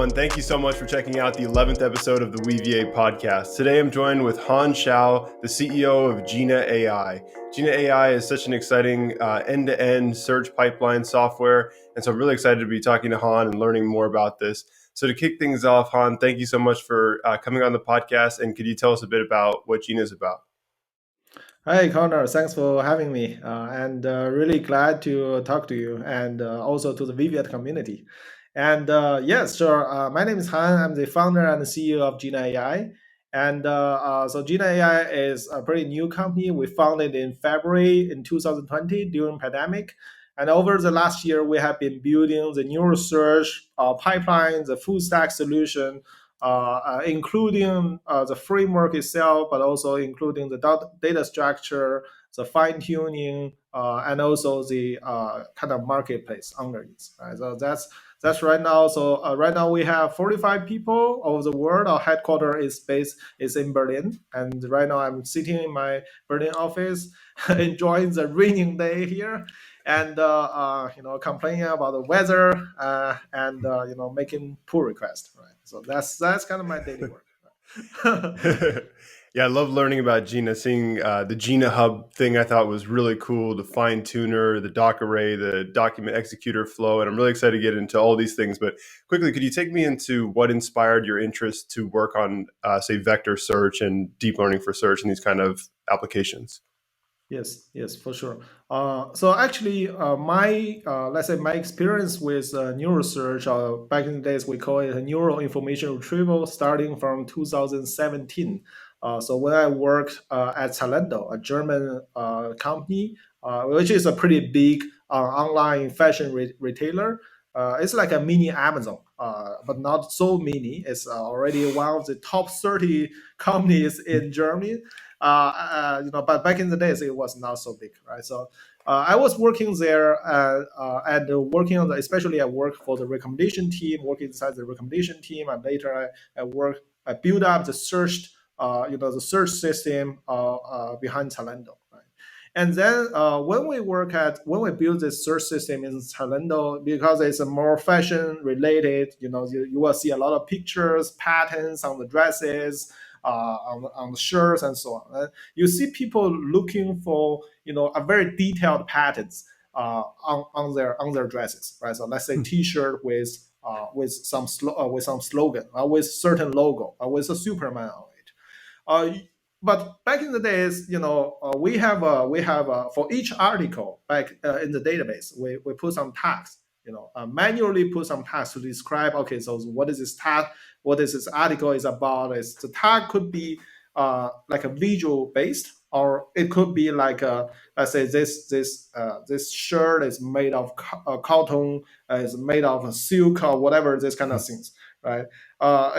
everyone. Thank you so much for checking out the 11th episode of the Weaviate podcast. Today I'm joined with Xiao, the CEO of Jina AI. Jina AI is such an exciting end-to-end search pipeline software, and so I'm really excited to be talking to Han and learning more about this. So to kick things off, Han, thank you so much for coming on the podcast, and could you tell us a bit about what Jina is about? Hi, Connor. Thanks for having me, and really glad to talk to you, and also to the Weaviate community. And yes, sure. My name is Han. I'm the founder and the CEO of Jina AI. And so Jina AI is a pretty new company. We founded in February in 2020 during pandemic. And over the last year, we have been building the neural search pipeline, the full stack solution including the framework itself, but also including the data structure, the fine tuning, and also the kind of marketplace under it. Right? So that's right now. So right now we have 45 people over the world. Our headquarters is in Berlin, and right now I'm sitting in my Berlin office, enjoying the raining day here, and complaining about the weather and making pull requests. Right. So that's kind of my daily work. Yeah, I love learning about Jina. Seeing the Jina Hub thing I thought was really cool. The Finetuner, the doc array, the document executor flow. And I'm really excited to get into all these things. But quickly, could you take me into what inspired your interest to work on, say, vector search and deep learning for search and these kind of applications? Yes, for sure. So actually, my let's say my experience with neural search, back in the days we call it a neural information retrieval, starting from 2017. So when I worked at Zalando, a German company, which is a pretty big online fashion retailer. It's like a mini Amazon, but not so mini. It's already one of the top 30 companies in Germany. But back in the days it was not so big, right? So I was working there and working on especially I worked for the recommendation team, working inside the recommendation team, and later I built up the search, the search system behind Zalando. Right? And then when we build this search system in Zalando, because it's a more fashion related, you will see a lot of pictures, patterns on the dresses, on the shirts and so on. You see people looking for a very detailed patterns on their dresses, right? So let's say T-shirt with some with some slogan, with certain logo, with a Superman on it. But back in the days, we have for each article back in the database, we put some tags, manually put some tags to describe. Okay, so what is this tag? What is this article is about? Is the tag could be like a visual based, or it could be like let's say this shirt is made of cotton, is made of silk or whatever, this kind of things, right?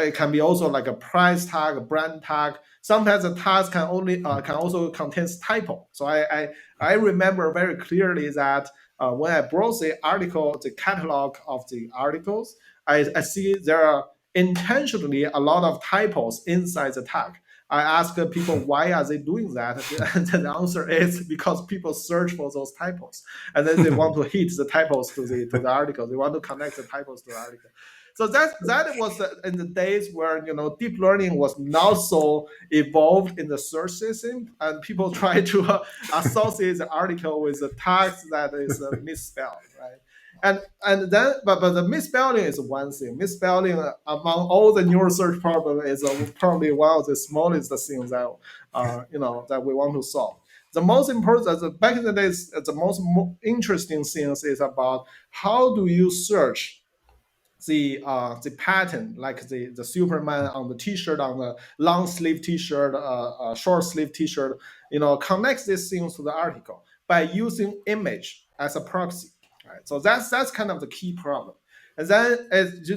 It can be also like a price tag, a brand tag. Sometimes the tags can also contain typo. So I remember very clearly that when I browse the article, the catalog of the articles, I see there are intentionally a lot of typos inside the tag. I ask people why are they doing that, and the answer is because people search for those typos, and then they want to hit the typos to the article. They want to connect the typos to the article. So that was in the days where deep learning was not so evolved in the search system, and people try to associate the article with the text that is misspelled, right? And then but the misspelling is one thing. Misspelling among all the neural search problem is probably one of the smallest things that that we want to solve. The most important, back in the days, the most interesting things is about how do you search the pattern, like the Superman on the T-shirt, on the long sleeve T-shirt, short sleeve T-shirt, connects these things to the article by using image as a proxy. Right? So that's kind of the key problem. And then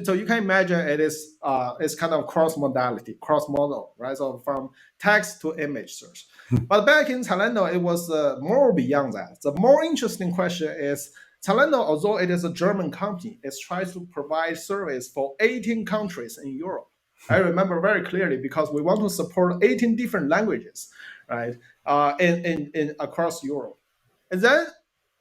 so you can imagine it's kind of cross modality, cross model, right? So from text to image search. But back in Zalando, it was more beyond that. The more interesting question is Zalando, although it is a German company, it tries to provide service for 18 countries in Europe. I remember very clearly because we want to support 18 different languages, right, in across Europe. And then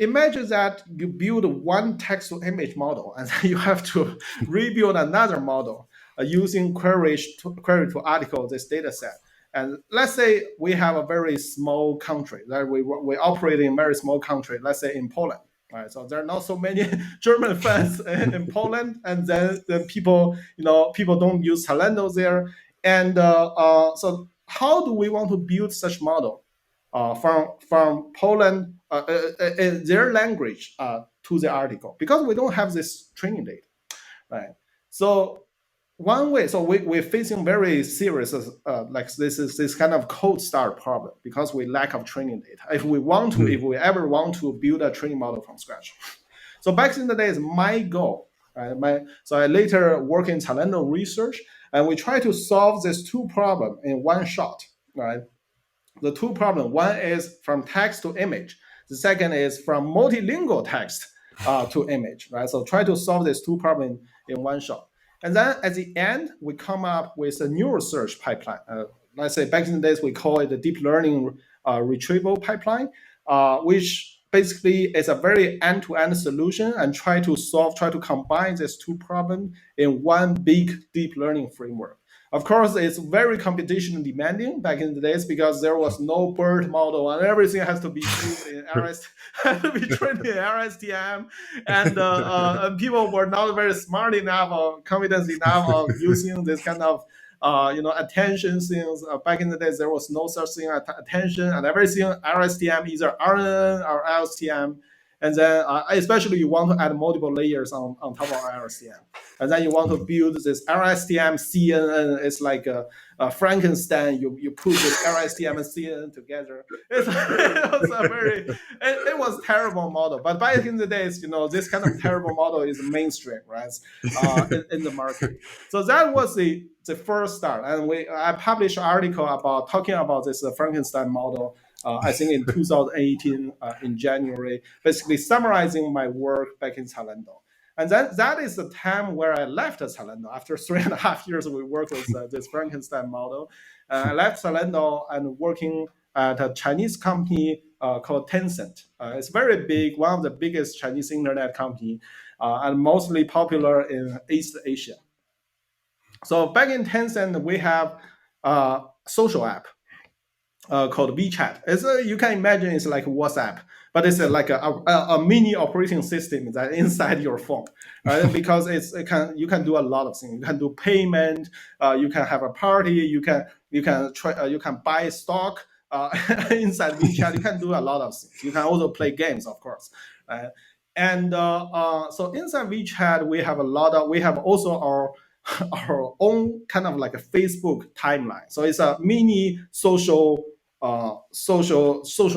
imagine that you build one text to image model, and then you have to rebuild another model using query to article this data set. And let's say we have a very small country that we operate in a very small country, let's say in Poland. Right, so there are not so many German fans in Poland, and then people don't use Talendo there. And so how do we want to build such model from Poland in their language to the article? Because we don't have this training data, right? So one way, so we're facing very serious like this kind of cold start problem because we lack of training data. If we ever want to build a training model from scratch. So back in the days, my goal, right? So I later work in Talendo research, and we try to solve these two problems in one shot, right? The two problems, one is from text to image. The second is from multilingual text to image, right? So try to solve these two problems in one shot. And then at the end, we come up with a neural search pipeline. Let's say back in the days, we call it the deep learning retrieval pipeline, which basically is a very end-to-end solution and try to combine these two problems in one big deep learning framework. Of course, it's very competition demanding back in the days because there was no BERT model and everything has to be used in has to be trained in LSTM, and people were not very smart enough or confident enough of using this kind of attention things. Back in the days, there was no such thing as attention, and everything LSTM, either RNN or LSTM. And then, especially you want to add multiple layers on top of LSTM. And then you want to build this LSTM CNN. It's like a Frankenstein. You put this LSTM and CNN together. It was a terrible model. But back in the days, this kind of terrible model is mainstream, right? In the market. So that was the first start. And I published an article talking about this Frankenstein model. I think in 2018 in January, basically summarizing my work back in Talendo. And that is the time where I left Talendo. After 3.5 years, we worked with this Frankenstein model. I left Talendo and working at a Chinese company called Tencent. It's very big, one of the biggest Chinese internet company, and mostly popular in East Asia. So back in Tencent, we have a social app called WeChat. You can imagine it's like WhatsApp, but it's like a mini operating system that inside your phone, right? Because you can do a lot of things. You can do payment. You can have a party. You can buy stock inside WeChat. You can do a lot of things. You can also play games, of course. And so inside WeChat, we have also our own kind of like a Facebook timeline. So it's a mini social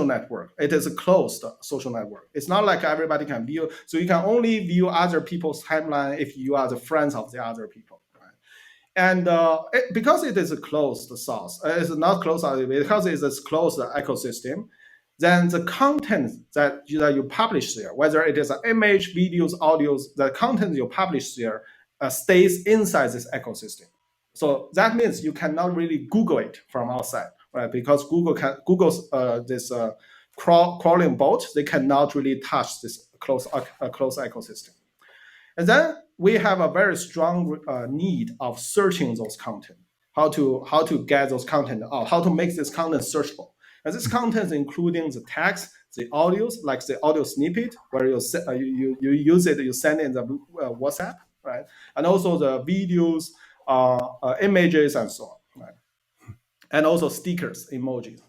network. It is a closed social network. It's not like everybody can view. So you can only view other people's timeline if you are the friends of the other people. Right? And because it is a closed source, it's not closed because it's a closed ecosystem. Then the content that you publish there, whether it is an image, videos, audios, the content you publish there stays inside this ecosystem. So that means you cannot really Google it from outside, right? Because Google's this crawling bot, they cannot really touch this closed ecosystem. And then we have a very strong need of searching those content, how to get those content out, how to make this content searchable. And this content is including the text, the audios, like the audio snippet, where you use it, you send in the WhatsApp, right? And also the videos, images, and so on, right? And also stickers, emojis.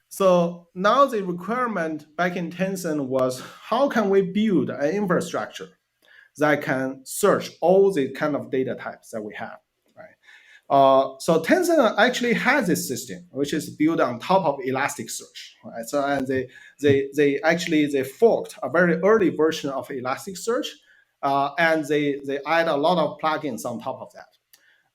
So now the requirement back in Tencent was how can we build an infrastructure that can search all the kind of data types that we have, right? So Tencent actually has this system, which is built on top of Elasticsearch, right? So and they forked a very early version of Elasticsearch, and they add a lot of plugins on top of that.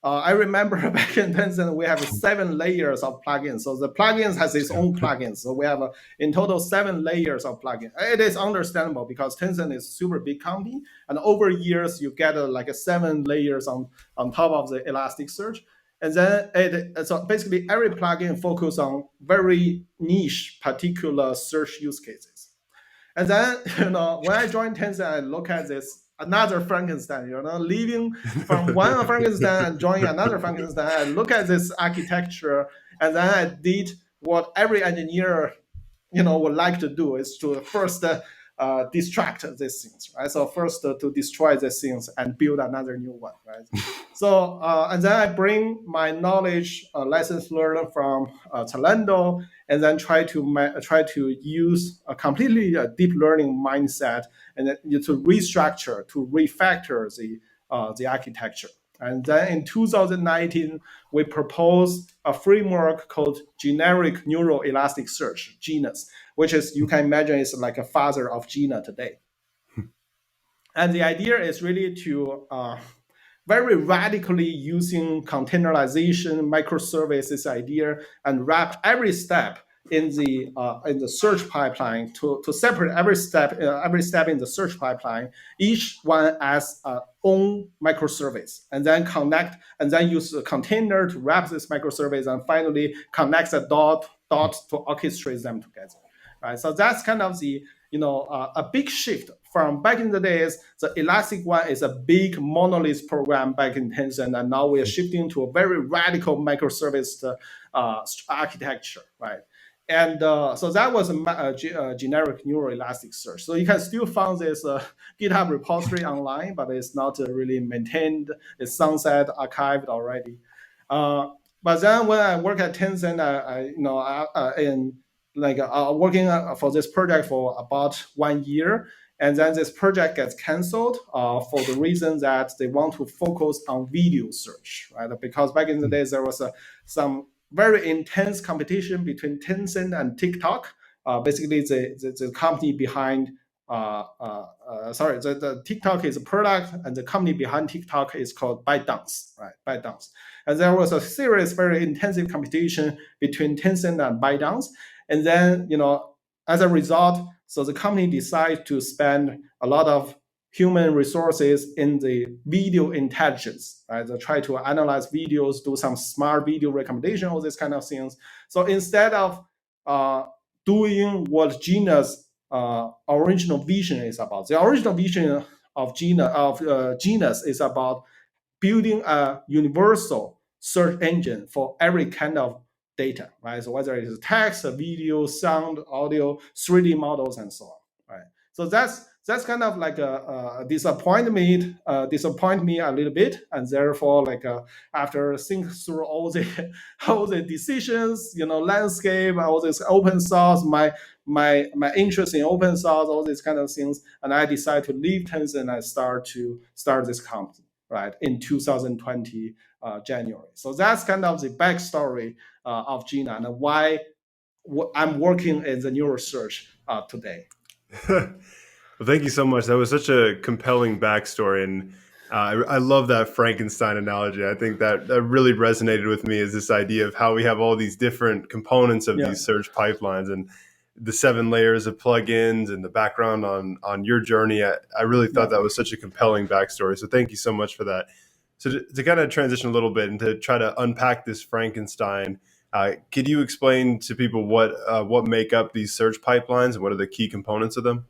I remember back in Tencent, we have 7 layers of plugins. So the plugins has its own plugins. So we have in total 7 layers of plugins. It is understandable because Tencent is a super big company. And over years, you get like 7 layers on top of the Elasticsearch. And then so basically every plugin focuses on very niche particular search use cases. And then, when I joined Tencent, I look at this another Frankenstein, leaving from one Frankenstein and joining another Frankenstein. I look at this architecture, and then I did what every engineer, would like to do is to first distract these things, right? So first to destroy these things and build another new one, right? So and then I bring my knowledge, lessons learned from Zalando, and then try to use a completely deep learning mindset, and then to restructure, to refactor the architecture. And then in 2019, we proposed a framework called Generic Neural Elastic Search, GNES, which is, you can imagine, is like a father of Jina today. And the idea is really to very radically using containerization, microservices idea, and wrap every step in the search pipeline to separate every step in the search pipeline, each one as own microservice, and then connect, and then use a container to wrap this microservice, and finally connect the dot to orchestrate them together. Right. So that's kind of the a big shift from back in the days. The Elastic one is a big monolith program back in Tencent, and now we are shifting to a very radical microservice architecture, right? And so that was a generic neural elastic search. So you can still find this GitHub repository online, but it's not really maintained. It's sunset, archived already. But then when I work at Tencent, working for this project for about 1 year, and then this project gets canceled for the reason that they want to focus on video search, right? Because back in the days there was some very intense competition between Tencent and TikTok. Basically, the company behind the TikTok is a product, and the company behind TikTok is called ByteDance, right? ByteDance, and there was a serious, very intensive competition between Tencent and ByteDance, and then as a result, so the company decided to spend a lot of human resources in the video intelligence, right? They try to analyze videos, do some smart video recommendation, all these kind of things. So instead of doing what Gina's original vision is about, the original vision of Gina's is about building a universal search engine for every kind of data, right? So whether it is text, video, sound, audio, 3D models, and so on, right? So that's kind of like a disappoint me a little bit, and therefore after think through all the all the decisions, landscape, all this open source, my interest in open source, all these kind of things, and I decided to leave Tencent and start this company, right, in 2020 January. So that's kind of the backstory of Jina and why I'm working in the neural search today. Well, thank you so much. That was such a compelling backstory, and I love that Frankenstein analogy. I think that really resonated with me, is this idea of how we have all these different components of these search pipelines, and the 7 layers of plugins, and the background on your journey. I really thought that was such a compelling backstory. So thank you so much for that. So to kind of transition a little bit and to try to unpack this Frankenstein, could you explain to people what make up these search pipelines and what are the key components of them?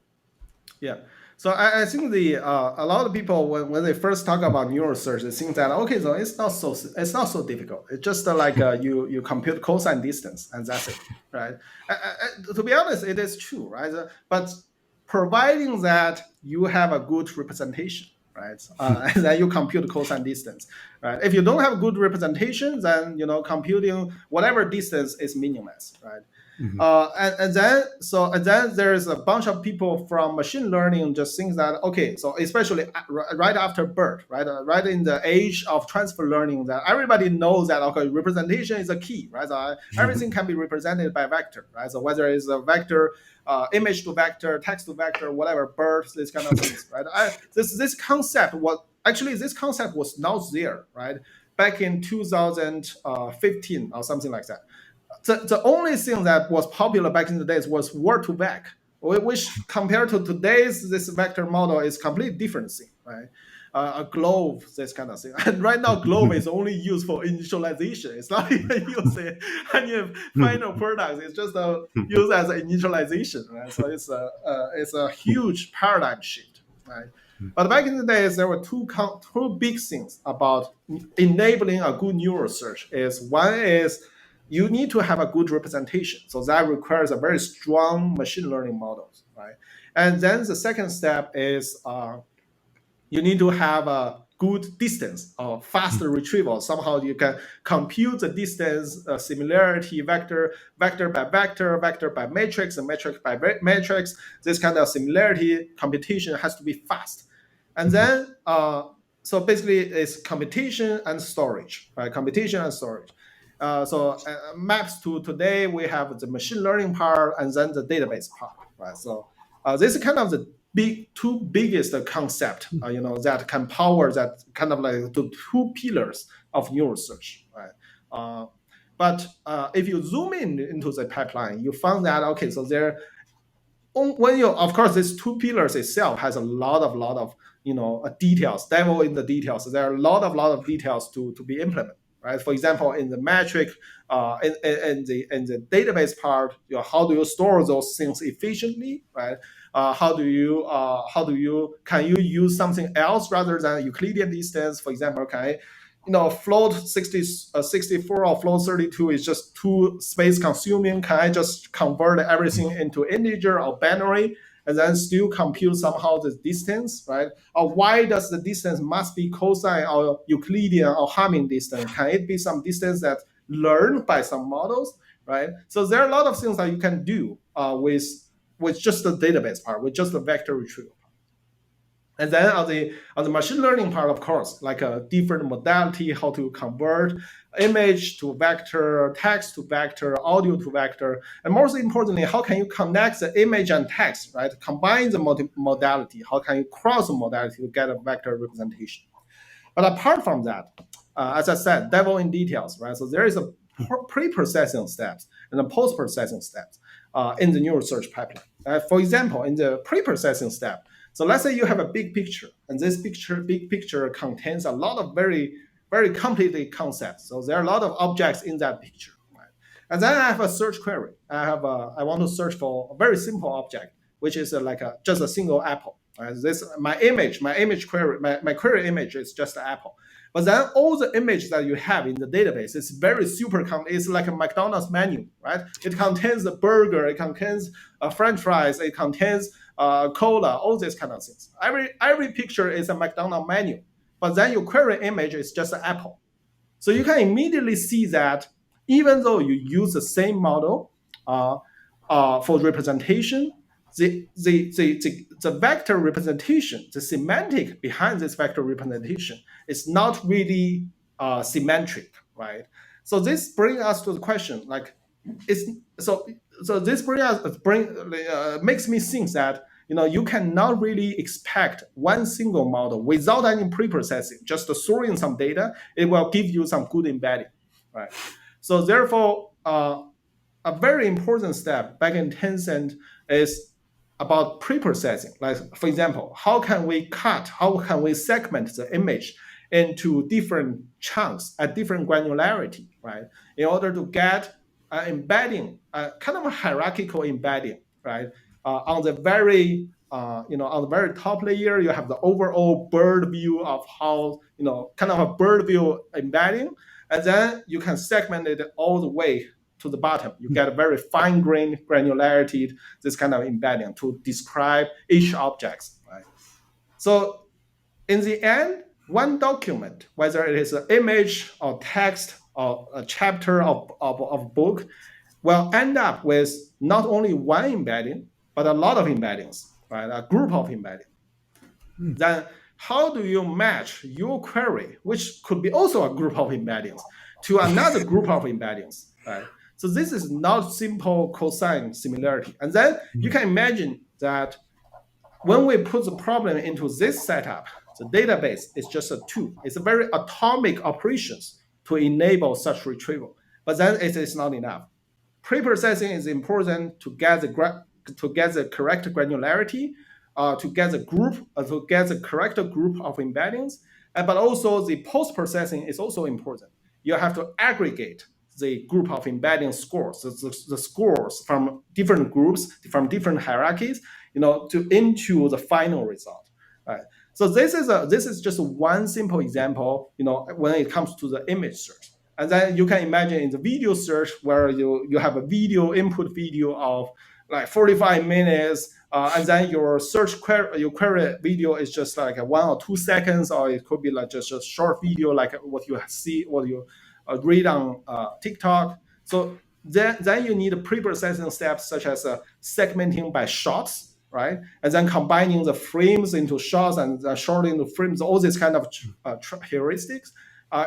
Yeah. So I think a lot of people when they first talk about neural search, they think that okay, so it's not so difficult. It's just like you compute cosine distance and that's it, right? To be honest, it is true, right? But providing that you have a good representation, right, and then you compute cosine distance, right? If you don't have good representation, then computing whatever distance is meaningless, right? Mm-hmm. And then there's a bunch of people from machine learning just think that okay, so especially right after BERT, right, right in the age of transfer learning, that everybody knows that okay, representation is a key, right? So everything can be represented by vector, right? So whether it's a vector, image to vector, text to vector, whatever, BERT, this kind of things, right? This concept was not there, right, back in 2015 or something like that. The only thing that was popular back in the days was word2vec, which compared to today's this vector model is completely different thing, right? a globe, this kind of thing. And right now, globe is only used for initialization. It's not even used in any final product. It's just used as an initialization, right? So it's a huge paradigm shift, right? But back in the days, there were two big things about enabling a good neural search. One is you need to have a good representation. So that requires a very strong machine learning models, right? And then the second step is you need to have a good distance or faster retrieval. Somehow you can compute the distance similarity vector by vector by matrix, and matrix by matrix. This kind of similarity computation has to be fast. And then, so basically it's computation and storage, right? Computation and storage. Maps to today, we have the machine learning part and then the database part, right? So this is kind of the two biggest concept, that can power that kind of like the two pillars of neural search, right? But if you zoom into the pipeline, you found that okay, so there when you of course these two pillars itself has a lot of details, devil in the details. There are a lot of details to be implemented, right? For example, in the metric, in the database part, how do you store those things efficiently, right? How do you can you use something else rather than Euclidean distance? For example, can I float 64 or float 32 is just too space consuming. Can I just convert everything into integer or binary and then still compute somehow the distance, right? Or why does the distance must be cosine or Euclidean or Hamming distance? Can it be some distance that learned by some models, right? So there are a lot of things that you can do with just the database part, with just the vector retrieval. And then on the machine learning part, of course, like a different modality, how to convert image to vector, text to vector, audio to vector, and most importantly, how can you connect the image and text, right? Combine the modality. How can you cross the modality to get a vector representation? But apart from that, as I said, devil in details, right? So there is a pre-processing steps and a post-processing steps in the neural search pipeline. For example, in the pre-processing step, so let's say you have a big picture, and this big picture contains a lot of very, very complicated concepts. So there are a lot of objects in that picture, right? And then I have a search query. I want to search for a very simple object, which is just a single apple. Right? My image query, my query image is just an apple. But then all the images that you have in the database is very it's like a McDonald's menu, right? It contains a burger, it contains French fries, it contains cola, all these kind of things. Every picture is a McDonald's menu, but then your query image is just an apple. So you can immediately see that even though you use the same model for representation, the vector representation, the semantic behind this vector representation is not really symmetric, right? So this brings us to the question, like, this makes me think that you cannot really expect one single model without any pre-processing, just storing some data, it will give you some good embedding, right? So therefore, a very important step back in Tencent is about pre-processing. Like, for example, how can we segment the image into different chunks at different granularity, right? In order to get embedding, kind of a hierarchical embedding, right? On the very top layer, you have the overall bird view of how, kind of a bird view embedding, and then you can segment it all the way to the bottom. You get a very fine-grained granularity, this kind of embedding to describe each object, right? So in the end, one document, whether it is an image or text or a chapter of book, will end up with not only one embedding, but a lot of embeddings, right? A group of embeddings. Then how do you match your query, which could be also a group of embeddings, to another group of embeddings, right? So this is not simple cosine similarity. And then you can imagine that when we put the problem into this setup, the database is just a tool. It's a very atomic operations to enable such retrieval. But then it is not enough. Pre-processing is important to get the correct granularity, to get the group, to get the correct group of embeddings. But also the post-processing is also important. You have to aggregate the group of embedding scores, the scores from different groups, from different hierarchies, to into the final result. Right. So this is just one simple example, when it comes to the image search. And then you can imagine in the video search where you have a video input video of like 45 minutes, and then your your query video is just like a 1 or 2 seconds, or it could be like just a short video like what you see, what you read on TikTok. So then you need pre-processing steps such as segmenting by shots, right? And then combining the frames into shots and the short into frames, all these kind of heuristics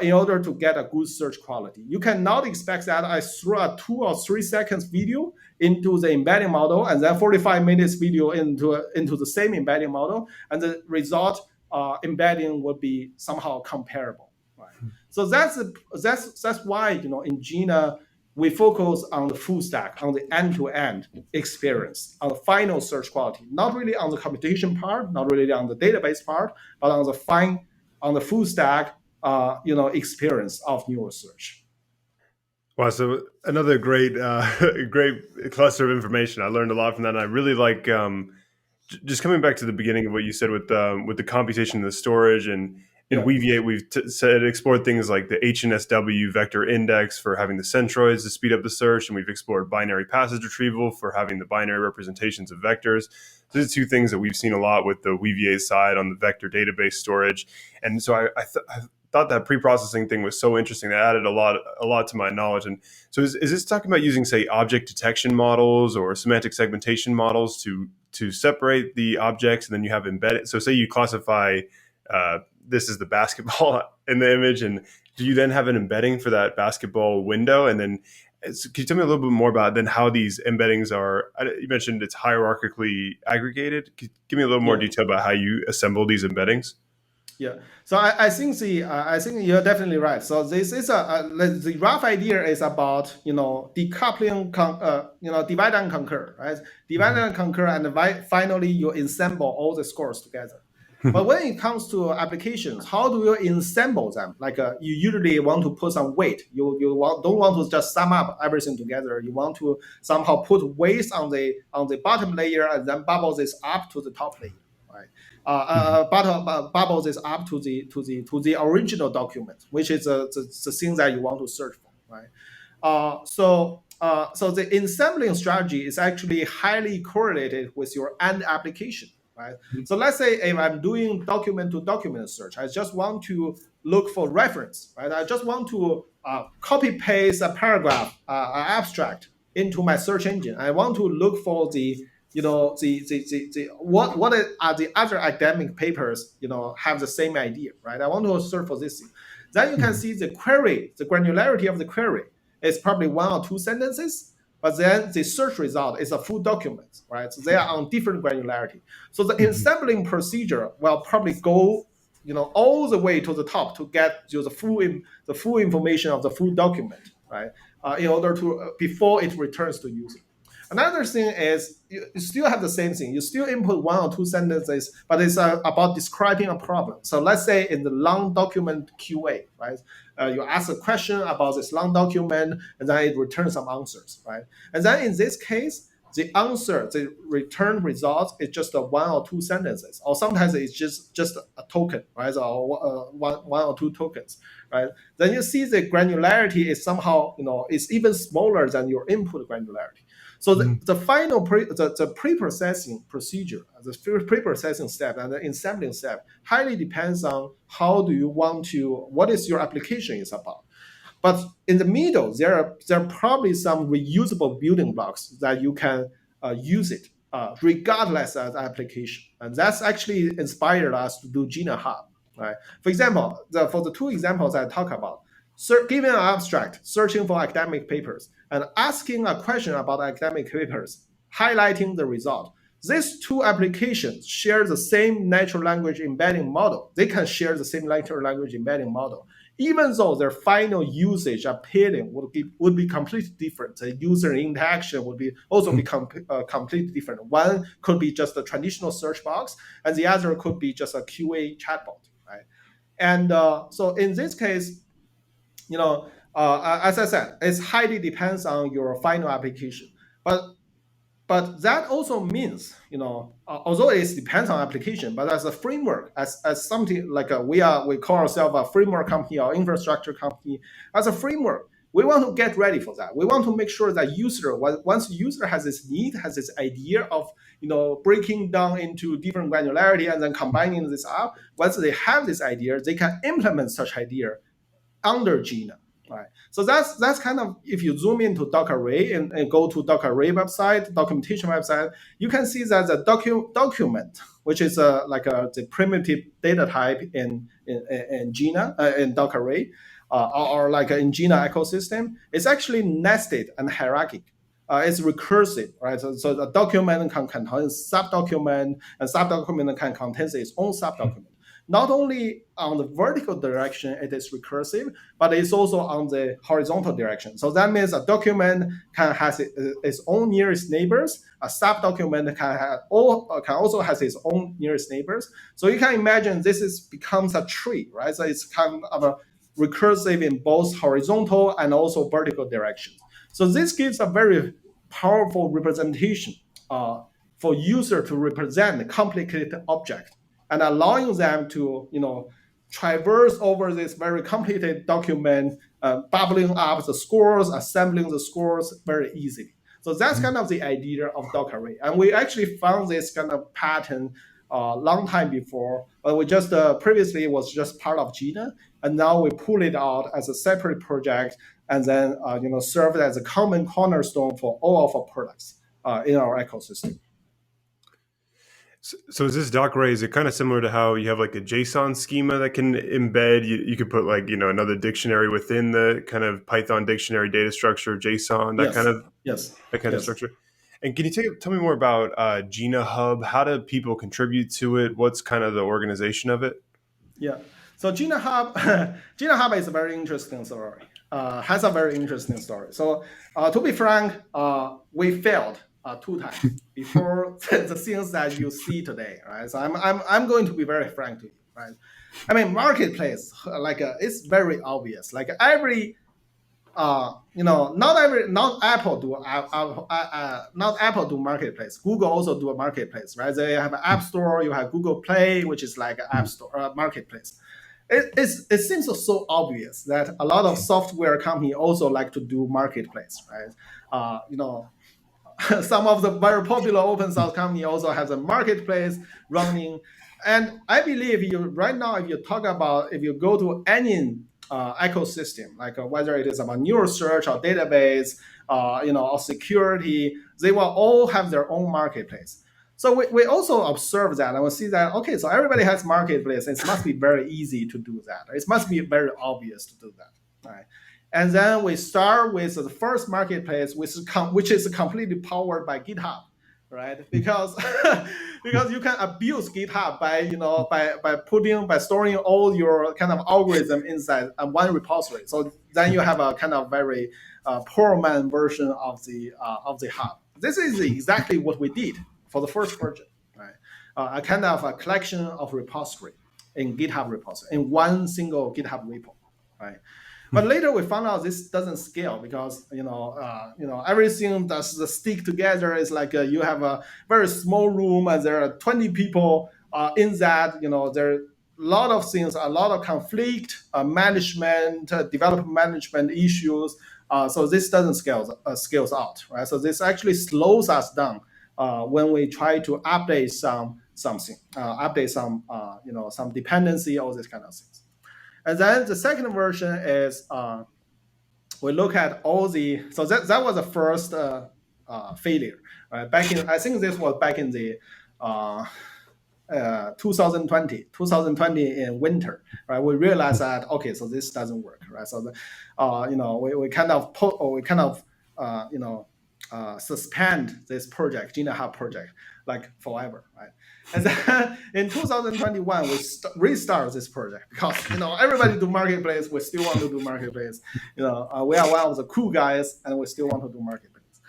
in order to get a good search quality. You cannot expect that I throw a 2 or 3 seconds video into the embedding model and then 45 minutes video into the same embedding model, and the result embedding would be somehow comparable. Right? So that's why in Jina we focus on the full stack, on the end-to-end experience, on the final search quality, not really on the computation part, not really on the database part, but on the full stack experience of neural search. Wow, so another great, great cluster of information. I learned a lot from that, and I really like just coming back to the beginning of what you said with the computation and the storage. And in Weaviate, we've explored things like the HNSW vector index for having the centroids to speed up the search, and we've explored binary passage retrieval for having the binary representations of vectors. So these are two things that we've seen a lot with the Weaviate side on the vector database storage. And so I thought that pre-processing thing was so interesting. That added a lot to my knowledge. And so is this talking about using, say, object detection models or semantic segmentation models to separate the objects, and then you have embedded? So say you classify this is the basketball in the image, and do you then have an embedding for that basketball window? And then can you tell me a little bit more about then how these embeddings are? You mentioned it's hierarchically aggregated. Give me a little more detail about how you assemble these embeddings. Yeah, so I think I think you're definitely right. So this is the rough idea is about decoupling, divide and conquer, right? Divide and conquer, and finally you assemble all the scores together. But when it comes to applications, how do you assemble them? Like you usually want to put some weight. You don't want to just sum up everything together. You want to somehow put weights on the bottom layer and then bubble this up to the top layer, right? Bubble this up to the original document, which is the thing that you want to search for, right? So the assembling strategy is actually highly correlated with your end application. Right. So let's say if I'm doing document to document search, I just want to look for reference. Right. I just want to copy paste a paragraph, abstract into my search engine. I want to look for what are the other academic papers have the same idea. Right. I want to search for this thing. Then you can see the query, the granularity of the query is probably 1 or 2 sentences. But then the search result is a full document, right? So they are on different granularity. So the assembling procedure will probably go, all the way to the top to get the full information of the full document, right? In order to before it returns to user. Another thing is you still have the same thing. You still input 1 or 2 sentences, but it's about describing a problem. So let's say in the long document QA, right? You ask a question about this long document, and then it returns some answers, right? And then in this case, the answer, the return result is just 1 or 2 sentences, or sometimes it's just a token, right? Or 1 or 2 tokens, right? Then you see the granularity is somehow, is even smaller than your input granularity. So the final pre-processing procedure, the pre-processing step and the assembling step highly depends on what is your application is about. But in the middle, there are probably some reusable building blocks that you can use it regardless of the application. And that's actually inspired us to do Jina Hub. Right? For example, for the 2 examples I talk about, giving an abstract, searching for academic papers, and asking a question about academic papers, highlighting the result. These 2 applications share the same natural language embedding model. They can share the same natural language embedding model. even though their final usage appealing would be completely different. The user interaction would be also be completely different. One could be just a traditional search box, and the other could be just a QA chatbot, right? And so in this case, as I said, it highly depends on your final application. But that also means, although it depends on application, but as a framework, as something like we call ourselves a framework company or infrastructure company, as a framework, we want to get ready for that. We want to make sure that once user has this need, has this idea of breaking down into different granularity and then combining this up. Once they have this idea, they can implement such idea under Jina. Right. So that's kind of, if you zoom into Docker Array and go to Docker Array website, documentation website, you can see that the document, which is the primitive data type in Jina, in Docker Array, or like in Jina ecosystem, is actually nested and hierarchical. It's recursive, right? So the document can contain subdocument, and subdocument can contain its own subdocument. Not only on the vertical direction it is recursive, but it's also on the horizontal direction. So that means a document can have its own nearest neighbors. A subdocument can also has its own nearest neighbors. So you can imagine becomes a tree, right? So it's kind of a recursive in both horizontal and also vertical directions. So this gives a very powerful representation for user to represent complicated object, and allowing them to traverse over this very complicated document, bubbling up the scores, assembling the scores very easily. So that's kind of the idea of Docker Array. And we actually found this kind of pattern a long time before, but we just previously was just part of Jina, and now we pull it out as a separate project, and then serve as a common cornerstone for all of our products in our ecosystem. So is this Docker Array, is it kind of similar to how you have like a JSON schema that can embed? You could put like, another dictionary within the kind of Python dictionary data structure, JSON, that kind of structure. And can you tell me more about Jina Hub? How do people contribute to it? What's kind of the organization of it? Yeah. So Jina Hub is a very interesting story. Has a very interesting story. So to be frank, we failed 2 times before the things that you see today, right? So I'm going to be very frank to you, right? I mean, marketplace, it's very obvious. Like every not Apple do marketplace. Google also do a marketplace, right? They have an app store. You have Google Play, which is like an app store marketplace. It seems so obvious that a lot of software company also like to do marketplace, right? Some of the very popular open source company also has a marketplace running. And I believe if you go to any ecosystem, like whether it is about neural search or database, or security, they will all have their own marketplace. So we also observe that, and we see that, okay, so everybody has marketplace. It must be very easy to do that. It must be very obvious to do that, right? And then we start with the first marketplace, which is completely powered by GitHub, right? Because because you can abuse GitHub by storing all your kind of algorithm inside one repository. So then you have a kind of very poor man version of the hub. This is exactly what we did for the first project, right? A kind of a collection of repository in GitHub repository in one single GitHub repo, right? But later we found out this doesn't scale because everything does stick together. It's like you have a very small room and there are 20 people in that. There are a lot of things, a lot of conflict, management, development management issues. So this doesn't scales out, right? So this actually slows us down when we try to update something, update some dependency, all these kind of things. And then the second version is we look at all the, so that was the first failure. Right? I think this was back in the 2020 in winter, right? We realized that, okay, so this doesn't work, right? So we kind of suspend this project, Jina Hub project, like forever, right? And then in 2021, we restart this project because everybody do marketplace, we still want to do marketplace. We are one of the cool guys, and we still want to do marketplace.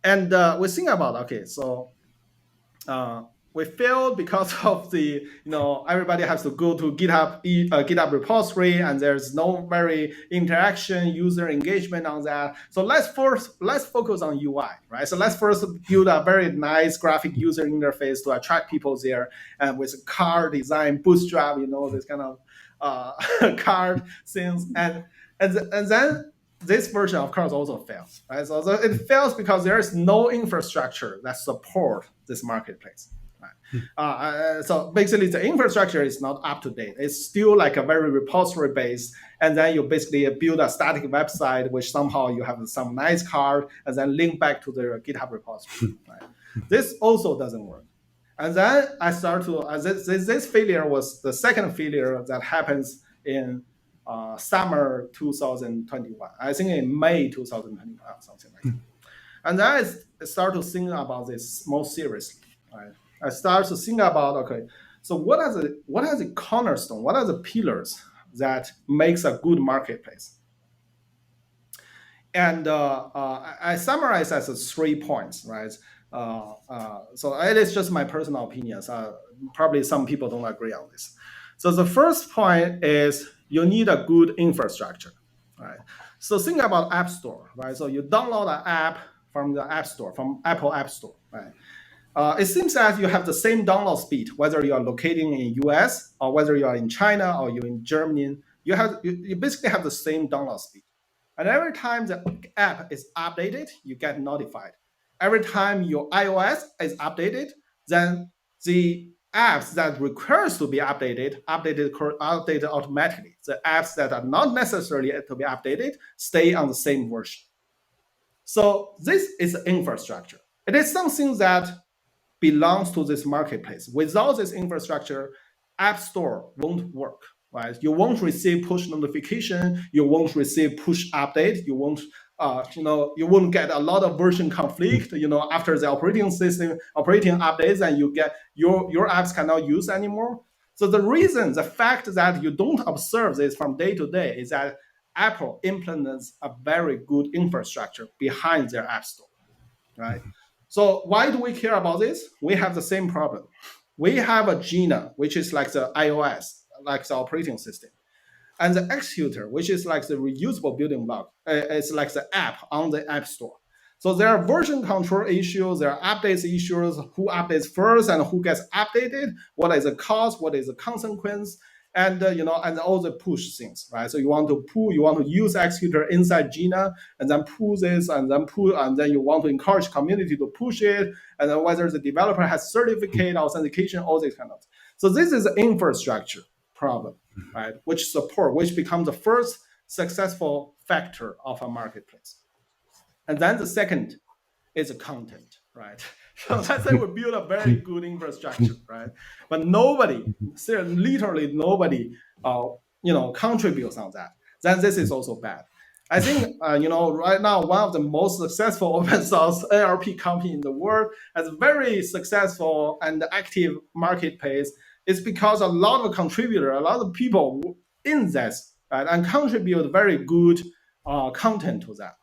And we think about, okay, so we failed because of the everybody has to go to GitHub repository, and there's no very interaction, user engagement on that. So let's focus on UI, right? So let's first build a very nice graphic user interface to attract people there, and with car design, bootstrap, this kind of card things, and then this version, of course, also fails, right? So it fails because there is no infrastructure that support this marketplace. So basically, the infrastructure is not up to date. It's still like a very repository based, and then you basically build a static website, which somehow you have some nice card, and then link back to the GitHub repository. Right? This also doesn't work. And then I start to this failure was the second failure that happens in summer 2021. I think in May 2021, something like that. And then I start to think about this more seriously. Right? I start to think about, okay, so what are the cornerstone? What are the pillars that makes a good marketplace? And I summarize as 3 points, right? So it is just my personal opinions. Probably some people don't agree on this. So the first point is you need a good infrastructure, right? So think about App Store, right? So you download an app from the App Store, from Apple App Store, right? It seems that you have the same download speed, whether you are located in US or whether you are in China or you're in Germany. You basically have the same download speed. And every time the app is updated, you get notified. Every time your iOS is updated, then the apps that requires to be updated automatically. The apps that are not necessarily to be updated stay on the same version. So this is infrastructure. It is something that belongs to this marketplace. Without this infrastructure, App Store won't work. Right? You won't receive push notification. You won't receive push update. You won't get a lot of version conflict. After the operating updates, and you get your apps cannot use anymore. So the fact that you don't observe this from day to day is that Apple implements a very good infrastructure behind their App Store, right? So why do we care about this? We have the same problem. We have a Jina, which is like the iOS, like the operating system, and the Executor, which is like the reusable building block. It's like the app on the App Store. So there are version control issues, there are updates issues, who updates first and who gets updated, what is the cost, what is the consequence, and and all the push things, right? So you want to use Executor inside Jina, and then pull this, and then you want to encourage community to push it, and then whether the developer has certificate, authentication, all these kind of. So this is an infrastructure problem, right? Which becomes the first successful factor of a marketplace. And then the second is the content, right? So let's say we build a very good infrastructure, right? But literally nobody, contributes on that. Then this is also bad. I think, right now, one of the most successful open source ARP company in the world has a very successful and active marketplace. It's because a lot of contributors, a lot of people in this, right, and contribute very good content to that.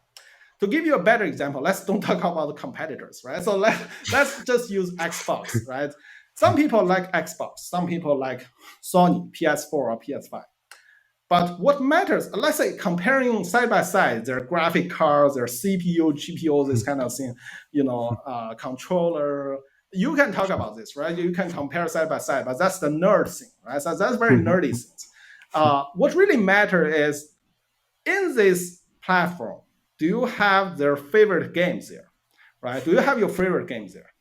To give you a better example, let's don't talk about the competitors, right? So let's just use Xbox, right? Some people like Xbox, some people like Sony, PS4 or PS5. But what matters, let's say comparing side by side, their graphic cards, their CPU, GPU, this kind of thing, controller. You can talk about this, right? You can compare side by side, but that's the nerd thing, right? So that's very nerdy things. What really matters is in this platform, do you have their favorite games there, right? Do you have your favorite games there?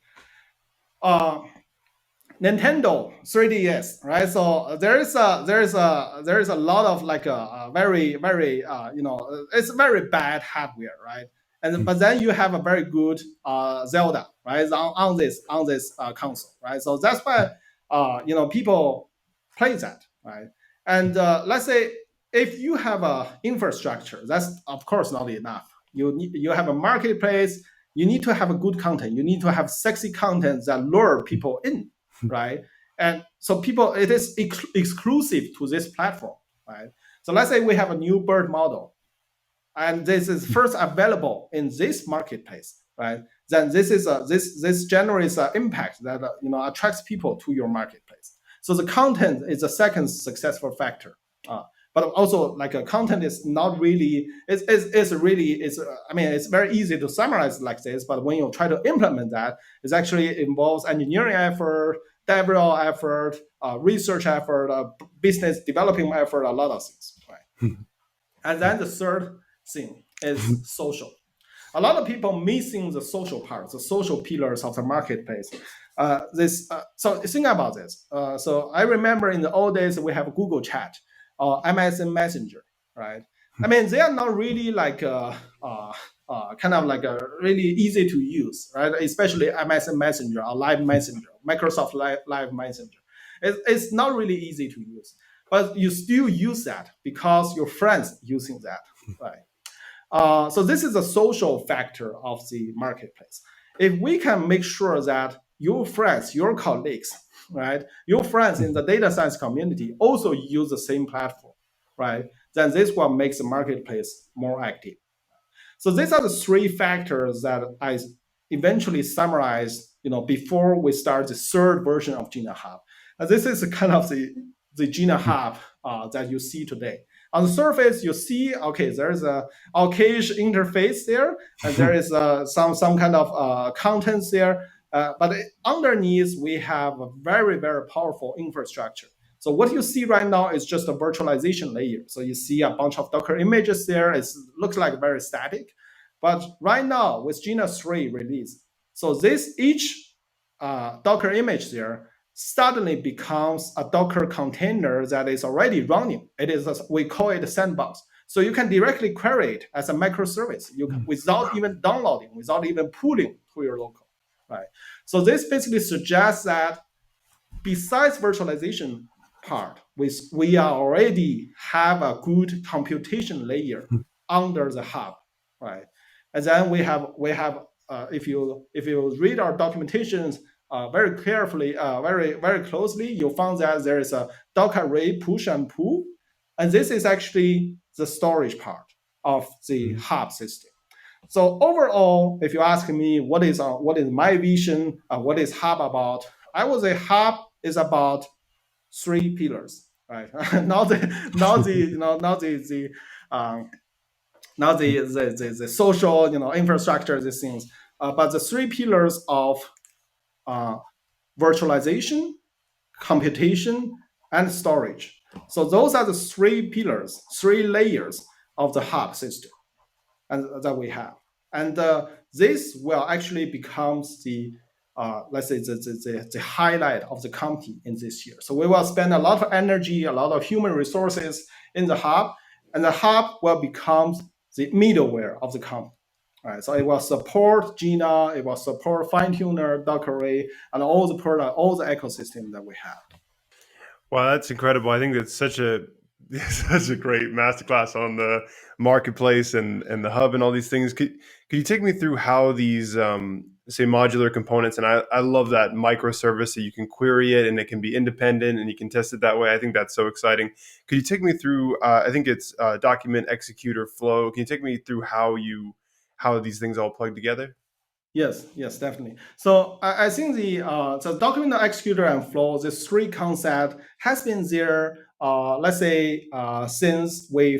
Nintendo 3DS, right? So there is a lot of like a very it's very bad hardware, right? But then you have a very good Zelda, right? On this console, right? So that's why people play that, right? And let's say if you have a infrastructure, that's of course not enough. You have a marketplace, You need to have a good content. You need to have sexy content that lure people in, right? And so people, it is exclusive to this platform, right? So let's say we have a new bird model, and this is first available in this marketplace, right? Then this generates an impact that attracts people to your marketplace. So the content is the second successful factor. But also, like, a content is not really I mean, it's very easy to summarize like this, but when you try to implement that, it actually involves engineering effort, development effort, research effort, business developing effort, a lot of things, right? And then the third thing is social. A lot of people missing the social part, the social pillars of the marketplace. So think about this. So I remember in the old days we have Google Chat or MSN Messenger, right? I mean, they are not really like kind of like a really easy to use, right? Especially MSN Messenger or Live Messenger, Microsoft Live Messenger. It's not really easy to use, but you still use that because your friends using that, right? So this is a social factor of the marketplace. If we can make sure that your friends, your colleagues, right, your friends in the data science community also use the same platform, right, then this will make the marketplace more active. So these are the three factors that I eventually summarized, before we start the third version of Jina Hub. And this is kind of the Jina Hub that you see today. On the surface, you see, okay, there's a archaic interface there, and there is some kind of contents there. But underneath, we have a very, very powerful infrastructure. So what you see right now is just a virtualization layer. So you see a bunch of Docker images there. It looks like very static. But right now, with Jina 3 release, so this each Docker image there suddenly becomes a Docker container that is already running. We call it a sandbox. So you can directly query it as a microservice without even downloading, without even pulling to your local, right? So this basically suggests that besides virtualization part, we already have a good computation layer under the hub, right? And then we have if you read our documentations very carefully, very closely, you'll find that there is a Docker array push and pull, and this is actually the storage part of the hub system. So overall, if you ask me what is my vision, what is hub about, I would say hub is about three pillars, right? Not the social infrastructure, these things, but the three pillars of uh, virtualization, computation, and storage. So those are the three pillars, three layers of the hub system and that we have. And this will actually become the let's say the highlight of the company in this year. So we will spend a lot of energy, a lot of human resources in the hub, and the hub will become the middleware of the company. All right, so it will support Jina, it will support Finetuner, Docker Array, and all the product, all the ecosystem that we have. Wow, that's incredible. I think that's such a such a great masterclass on the marketplace and the hub and all these things. Could you take me through how these say modular components, and I love that microservice that you can query it and it can be independent and you can test it that way. I think that's so exciting. Could you take me through I think it's document executor flow. Can you take me through how these things all plug together? Yes, definitely. So I think the document executor and flow, this three concept has been there. Let's say since we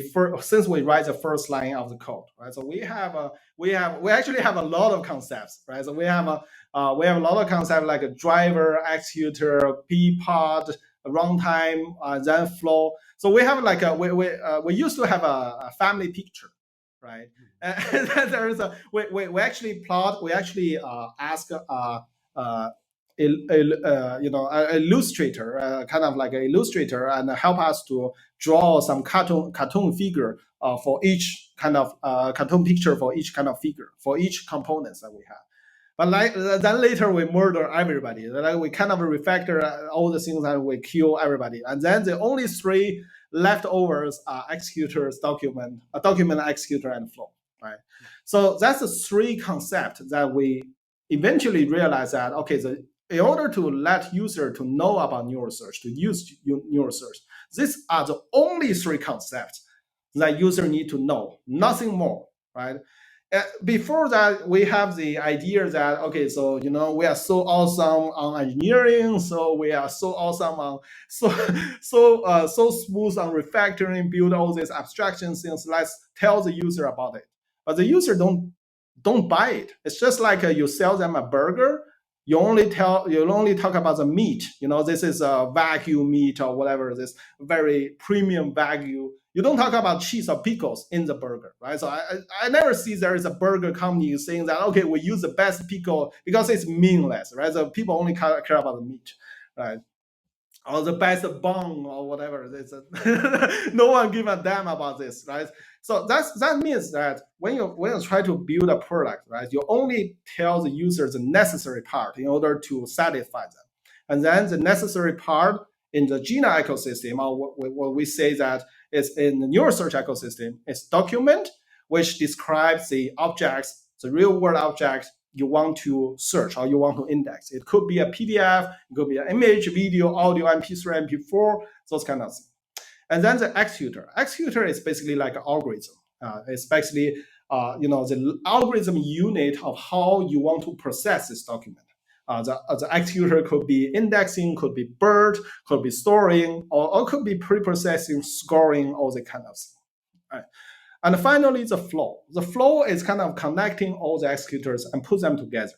write the first line of the code, right? So we actually have a lot of concepts, right? So we have a lot of concepts like a driver, executor, pod, runtime, then flow. So we have like we used to have a family picture, right? And then there is we actually plot, we actually ask a illustrator, kind of like an illustrator, and help us to draw some cartoon figure for each kind of cartoon picture for each kind of figure for each components that we have. But then later we murder everybody. Like we kind of refactor all the things and we kill everybody. And then the only three leftovers are executors, document executor, and flow. right? So that's the three concepts that we eventually realize that, okay, in order to let user to know about neural search, to use neural search, these are the only three concepts that user need to know, nothing more, right? Before that, we have the idea that, okay, so we are so awesome on engineering, so we are so awesome on so so smooth on refactoring, build all these abstraction things. Let's tell the user about it, but the user don't buy it. It's just like you sell them a burger. You only talk about the meat. This is a Wagyu meat or whatever. This very premium Wagyu. You don't talk about cheese or pickles in the burger, right? So I never see there is a burger company saying that, okay, we use the best pickle because it's meaningless, right? So people only care about the meat, right? Or the best bun or whatever. No one give a damn about this, right? So that means that when you try to build a product, right, you only tell the user the necessary part in order to satisfy them, and then the necessary part in the Jina ecosystem, or what we say that is in the neural search ecosystem, is document, which describes the objects, the real world objects you want to search or you want to index. It could be a PDF, it could be an image, video, audio, MP3, MP4, those kind of things. And then the executor. Executor is basically like an algorithm. It's basically the algorithm unit of how you want to process this document. The executor could be indexing, could be BERT, could be storing, or could be pre-processing, scoring, all that kind of thing. Right. And finally, the flow. The flow is kind of connecting all the executors and put them together.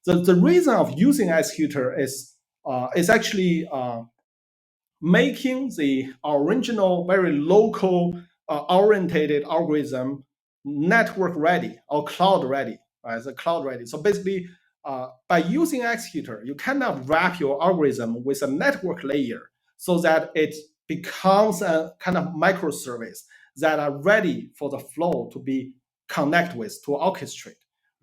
Right? The reason of using executor is actually making the original, very local orientated algorithm network ready or cloud ready. Right? The cloud ready. So basically, by using executor, you cannot wrap your algorithm with a network layer so that it becomes a kind of microservice that are ready for the flow to be connect with, to orchestrate,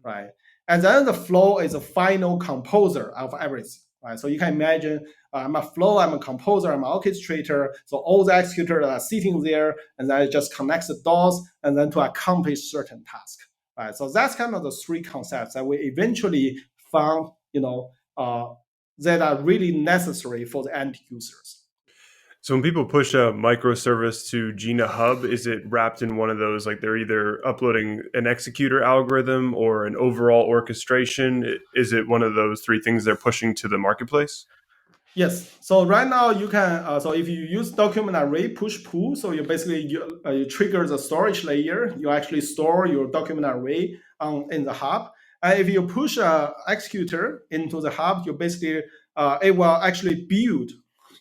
right? And then the flow is a final composer of everything, right? So you can imagine I'm a flow, I'm a composer, I'm an orchestrator. So all the executors are sitting there, and then it just connects the dots and then to accomplish certain tasks, right? So that's kind of the three concepts that we eventually found, that are really necessary for the end users. So when people push a microservice to Jina Hub, is it wrapped in one of those, like they're either uploading an executor algorithm or an overall orchestration? Is it one of those three things they're pushing to the marketplace? Yes. So right now you can. So if you use document array push pull, so you trigger the storage layer. You actually store your document array in the hub. And if you push a executor into the hub, it will actually build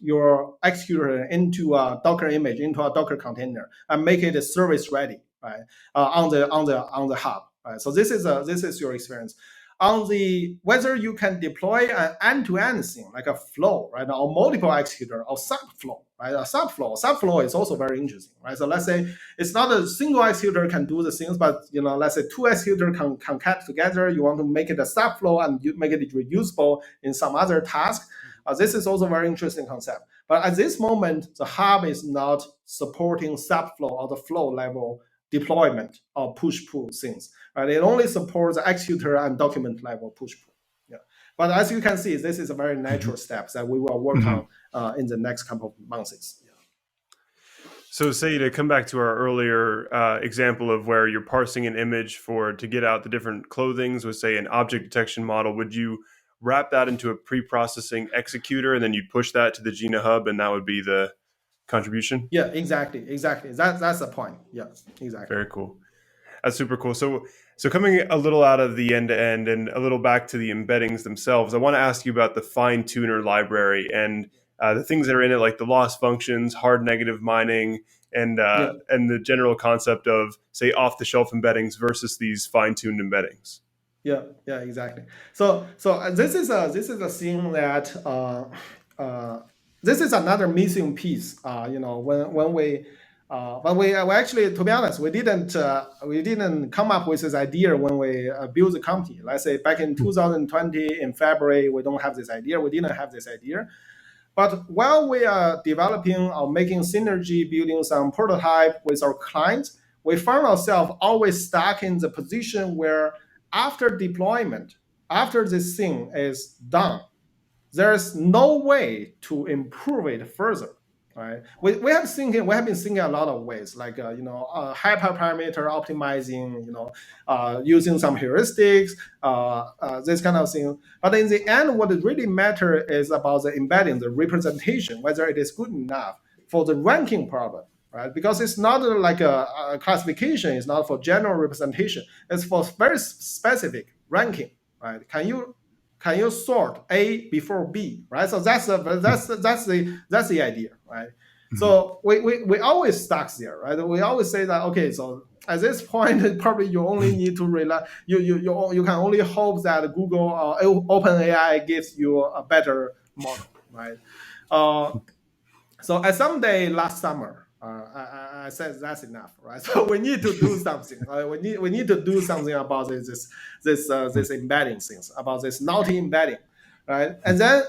your executor into a Docker image, into a Docker container, and make it a service ready, right? On the hub. Right. So this is your experience on the whether you can deploy an end-to-end thing like a flow, right, or multiple executor or subflow, right? A subflow is also very interesting, right? So let's say it's not a single executor can do the things, but let's say two executor can concat together. You want to make it a subflow and you make it reusable in some other task. This is also a very interesting concept. But at this moment, the hub is not supporting subflow or the flow level deployment or push-pull things. Right? It only supports the executor and document level push-pull. Yeah. But as you can see, this is a very natural step that we will work on in the next couple of months. Yeah. So say to come back to our earlier example of where you're parsing an image to get out the different clothings with, say, an object detection model, would you wrap that into a pre-processing executor and then you'd push that to the Jina Hub and that would be the contribution? Yeah, exactly. That's the point. Yes, exactly. Very cool. That's super cool. So coming a little out of the end-to-end and a little back to the embeddings themselves, I want to ask you about the Finetuner library and the things that are in it, like the loss functions, hard negative mining, and the general concept of, say, off-the-shelf embeddings versus these fine-tuned embeddings. Yeah, exactly. So this is a thing that this is another missing piece. When we actually, to be honest, we didn't come up with this idea when we built the company. Let's say back in 2020 in February, we don't have this idea. We didn't have this idea. But while we are developing or making synergy, building some prototype with our clients, we found ourselves always stuck in the position where after deployment, after this thing is done, there's no way to improve it further. Right? We have been thinking a lot of ways, like hyperparameter optimizing, using some heuristics, this kind of thing. But in the end, what it really matters is about the embedding, the representation, whether it is good enough for the ranking problem, right? Because it's not like a classification, it's not for general representation, it's for very specific ranking, right? Can you sort A before B, right? So that's the idea, right? So we always stuck there, right? We always say that, okay, so at this point, probably you only need to rely, you can only hope that Google or OpenAI gives you a better model, right? So at some day last summer, I said that's enough, right? So we need to do something. We need to do something about this embedding things, about this naughty embedding, right? And then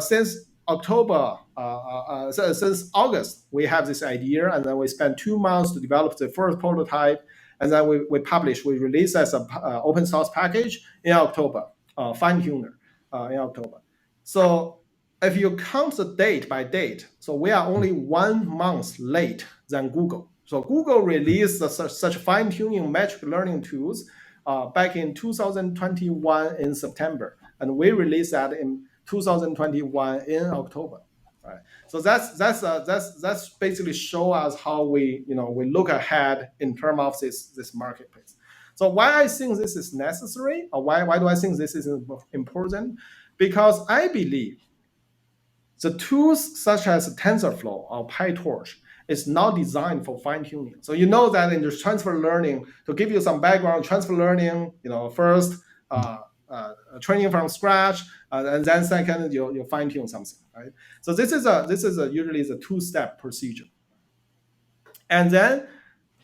since October, since August, we have this idea, and then we spent 2 months to develop the first prototype, and then we release as an open source package in October, Finetuner in October. So if you count the date by date, so we are only 1 month late than Google. So Google released such fine-tuning metric learning tools back in 2021 in September, and we released that in 2021 in October. Right. So that's basically show us how we look ahead in terms of this marketplace. So why I think this is necessary, or why do I think this is important? Because I believe the tools such as TensorFlow or PyTorch is not designed for fine-tuning. So you know that in the transfer learning, to give you some background, transfer learning, first training from scratch, and then second you fine-tune something, right? So this is usually a two-step procedure. And then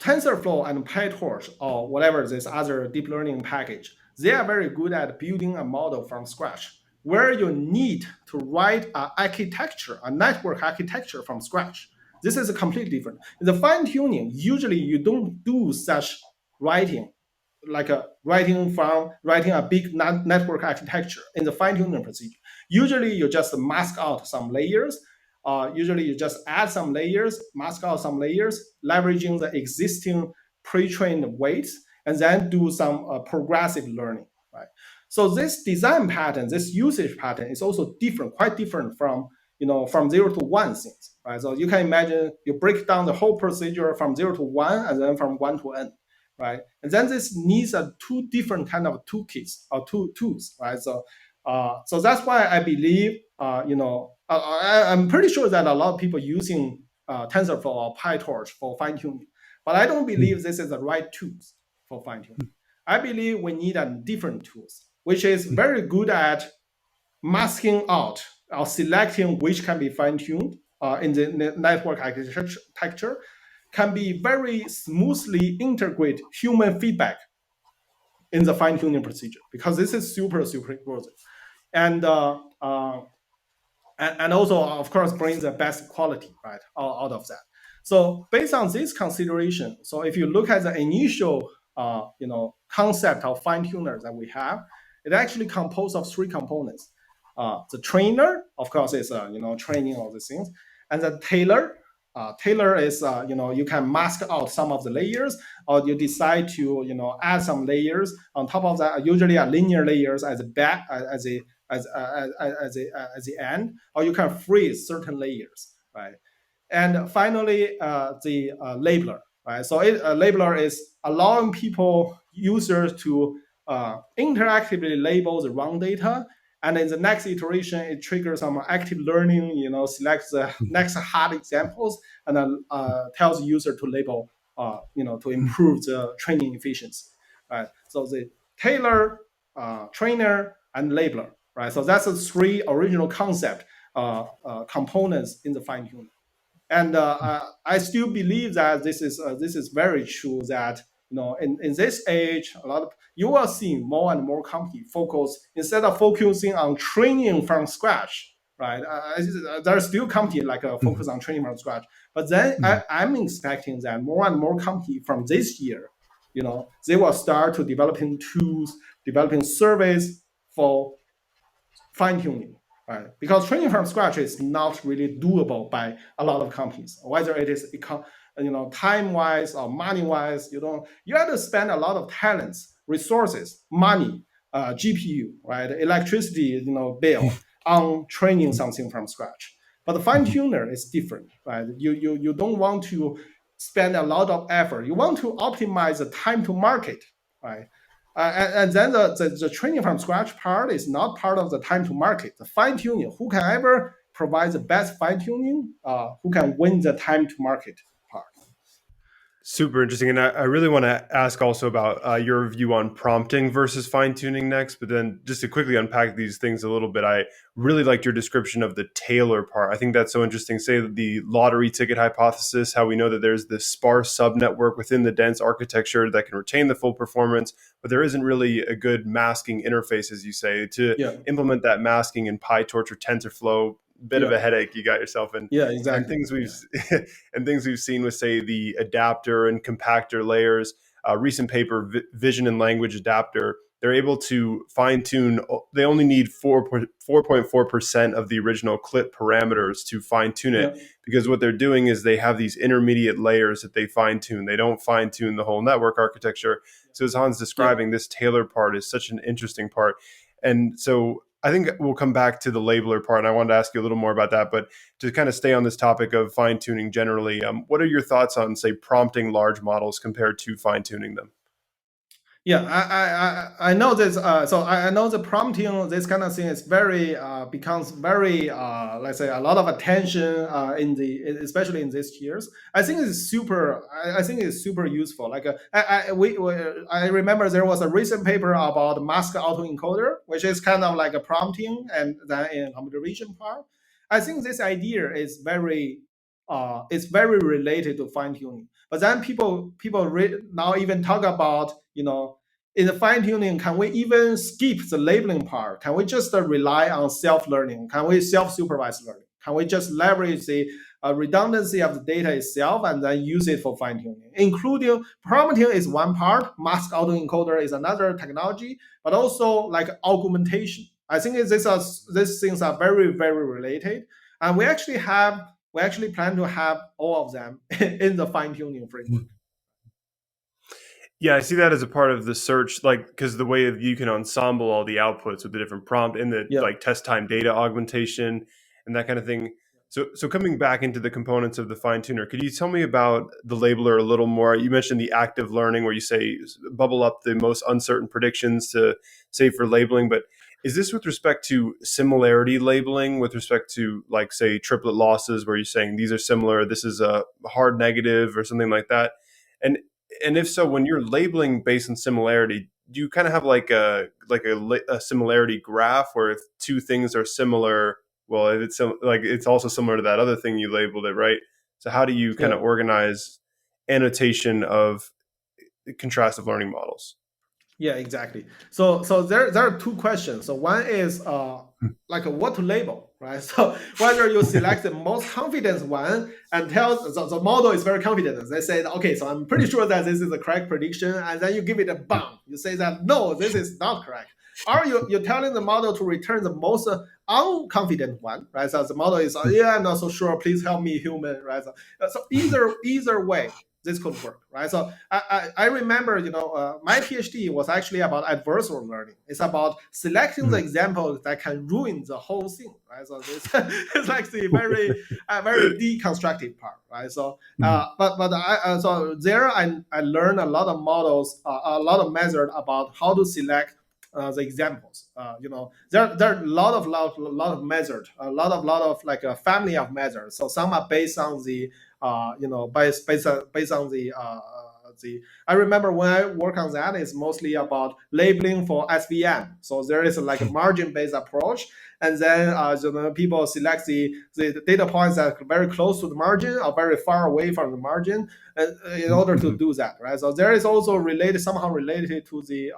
TensorFlow and PyTorch or whatever this other deep learning package, they are very good at building a model from scratch, where you need to write a network architecture from scratch. This is completely different. In the fine-tuning, usually you don't do such writing, like writing a big network architecture in the fine-tuning procedure. Usually you just mask out some layers. Usually you just add some layers, mask out some layers, leveraging the existing pre-trained weights, and then do some progressive learning, right? So this design pattern, this usage pattern is also different, quite different from 0 to 1 things, right? So you can imagine you break down the whole procedure from 0 to 1 and then from 1 to n, right? And then this needs two different kind of toolkits or tools, right? So that's why I believe, I'm pretty sure that a lot of people using TensorFlow or PyTorch for fine-tuning, but I don't believe this is the right tools for fine-tuning. I believe we need different tools, which is very good at masking out or selecting which can be fine-tuned in the network architecture, can be very smoothly integrate human feedback in the fine-tuning procedure, because this is super, super important. And also, of course, brings the best quality, right, out of that. So based on this consideration, so if you look at the initial concept of fine-tuner that we have, it actually composed of 3 components. The trainer, of course, is training all these things, and the tailor. Tailor is you can mask out some of the layers, or you decide to add some layers on top of that. Usually, are linear layers as the end, or you can freeze certain layers, right? And finally, the labeler, right? So a labeler is allowing users to interactively label the wrong data, and in the next iteration, it triggers some active learning, selects the next hard examples, and then tells the user to label, to improve the training efficiency, right? So the tailor, trainer, and labeler, right? So that's the 3 original concept components in the fine-tuning. And I still believe that this is very true, that in this age, you will see more and more companies focus, instead of focusing on training from scratch, right? There are still companies like focus on training from scratch, but then I'm expecting that more and more companies from this year, they will start to developing tools, developing surveys for fine tuning, right? Because training from scratch is not really doable by a lot of companies, whether it is time wise or money wise. You have to spend a lot of talents, resources, money, GPU, right, electricity, bill on training something from scratch. But the fine tuner is different, right? You don't want to spend a lot of effort. You want to optimize the time to market, right? And then the training from scratch part is not part of the time to market. The fine tuning, who can ever provide the best fine tuning, who can win the time to market part. Super interesting. And I really want to ask also about your view on prompting versus fine tuning next. But then just to quickly unpack these things a little bit, I really liked your description of the Tailor part. I think that's so interesting. Say the lottery ticket hypothesis, how we know that there's this sparse subnetwork within the dense architecture that can retain the full performance, but there isn't really a good masking interface, as you say, to Yeah, implement that masking in PyTorch or TensorFlow. Bit of yeah, a headache you got yourself in. yeah, And exactly. things we've Yeah, and things we've seen with, say, the adapter and compactor layers. Recent paper, Vision and Language Adapter, they're able to fine tune. They only need 4.4% of the original clip parameters to fine tune it, yeah, because what they're doing is they have these intermediate layers that they fine tune. They don't fine tune the whole network architecture. So as Han's yeah. describing, this Tailor part is such an interesting part. And so I think we'll come back to the labeler part, and I wanted to ask you a little more about that. But to kind of stay on this topic of fine tuning generally, what are your thoughts on, say, prompting large models compared to fine tuning them? Yeah, I know this. So I know the prompting, this kind of thing is very becomes very let's say a lot of attention in the especially in these years. I think it's super. I think it's super useful. Like I remember there was a recent paper about mask autoencoder, which is kind of like a prompting and then in computer vision part. I think this idea is very related to fine tuning. But then people now even talk about in the fine tuning, can we even skip the labeling part? Can we just rely on self learning? Can we self supervised learning? Can we just leverage the redundancy of the data itself and then use it for fine tuning? Including prompting is one part, mask autoencoder is another technology, but also like augmentation. I think these things are very very related, and we actually plan to have all of them in the fine tuning framework. Yeah, I see that as a part of the search, like because the way you can ensemble all the outputs with the different prompt and the Yeah. like test time data augmentation and that kind of thing. So coming back into the components of the fine tuner, could you tell me about the labeler a little more? You mentioned the active learning where you say bubble up the most uncertain predictions to say for labeling, but is this with respect to similarity labeling with respect to like say triplet losses where you're saying these are similar, this is a hard negative or something like that? And and if so, when you're labeling based on similarity, do you kind of have like a similarity graph where if two things are similar, well, if like it's also similar to that other thing you labeled it, right? So how do you kind Yeah. of organize annotation of contrastive learning models? Yeah, exactly. So there are two questions. So one is like what to label, right? So whether you select the most confident one and tell the model is very confident. They say, okay, so I'm pretty sure that this is the correct prediction, and then you give it a bound. You say that no, this is not correct. Or you're telling the model to return the most unconfident one, right? So the model is, yeah, I'm not so sure. Please help me, human, right? So either way, this could work, right? So I remember, my PhD was actually about adversarial learning. It's about selecting the examples that can ruin the whole thing, right? So this it's like the very deconstructive part, right? So so there I learned a lot of models, a lot of methods about how to select the examples. There are a lot of methods, a lot of like a family of methods. So some are based on the based on I remember when I work on that, it's mostly about labeling for SVM. So there is like a margin-based approach, and then people select the data points that are very close to the margin or very far away from the margin, in order to do that, right? So there is also somehow related to the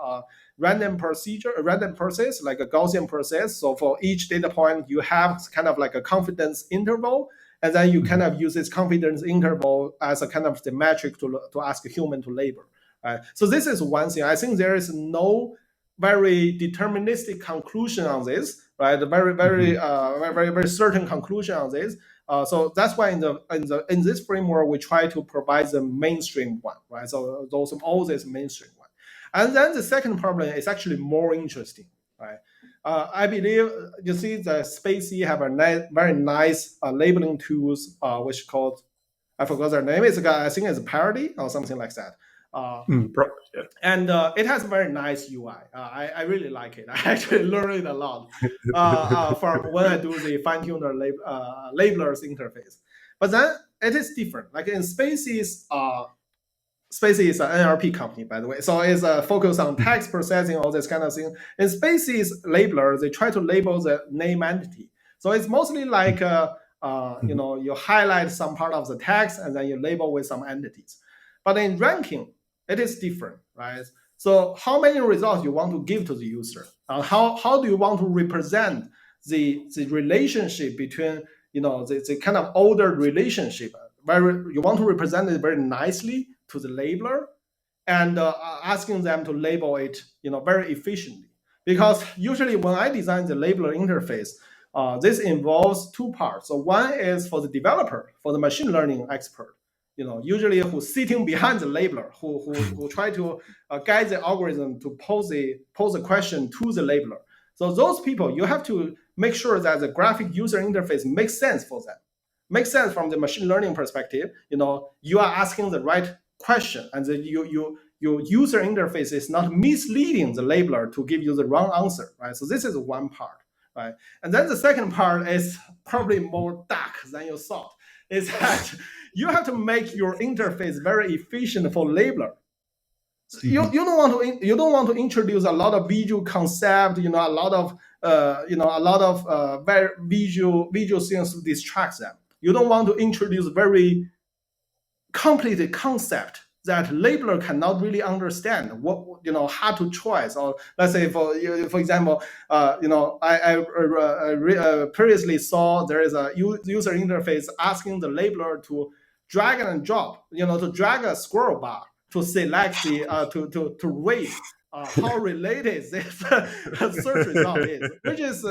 random process, like a Gaussian process. So for each data point, you have kind of like a confidence interval, and then you kind of use this confidence interval as a kind of the metric to ask a human to label. Right? So this is one thing. I think there is no very deterministic conclusion on this, right? A very certain conclusion on this. So that's why in this framework we try to provide the mainstream one, right? So those all this mainstream one, and then the second problem is actually more interesting, right? I believe you see the Spacey have a very nice labeling tools, which called, I forgot their name. I think it's a parody or something like that. Yeah. And it has a very nice UI. I really like it. I actually learned it a lot from when I do the Finetuner labelers interface. But then it is different. Like in Spaces, Spaces is an NLP company, by the way. So it's focused on text processing, all this kind of thing. In Spaces labeler, they try to label the name entity. So it's mostly like, you highlight some part of the text and then you label with some entities. But in ranking, it is different, right? So how many results you want to give to the user? How do you want to represent the relationship between, the kind of ordered relationship? You want to represent it very nicely to the labeler, and asking them to label it, very efficiently. Because usually when I design the labeler interface, this involves two parts. So one is for the developer, for the machine learning expert, usually who's sitting behind the labeler, who try to guide the algorithm to pose a question to the labeler. So those people, you have to make sure that the graphic user interface makes sense for them, makes sense from the machine learning perspective. You are asking the right question, and then your user interface is not misleading the labeler to give you the wrong answer, right? So this is one part, right? And then the second part is probably more dark than you thought, is that you have to make your interface very efficient for labeler. You don't want to introduce a lot of visual concept, a lot of very visual things to distract them. You don't want to introduce very complicated concept that labeler cannot really understand how to choose. Or let's say for example, I previously saw there is a user interface asking the labeler to drag and drop, to drag a scroll bar to select the to rate how related this search result is, which is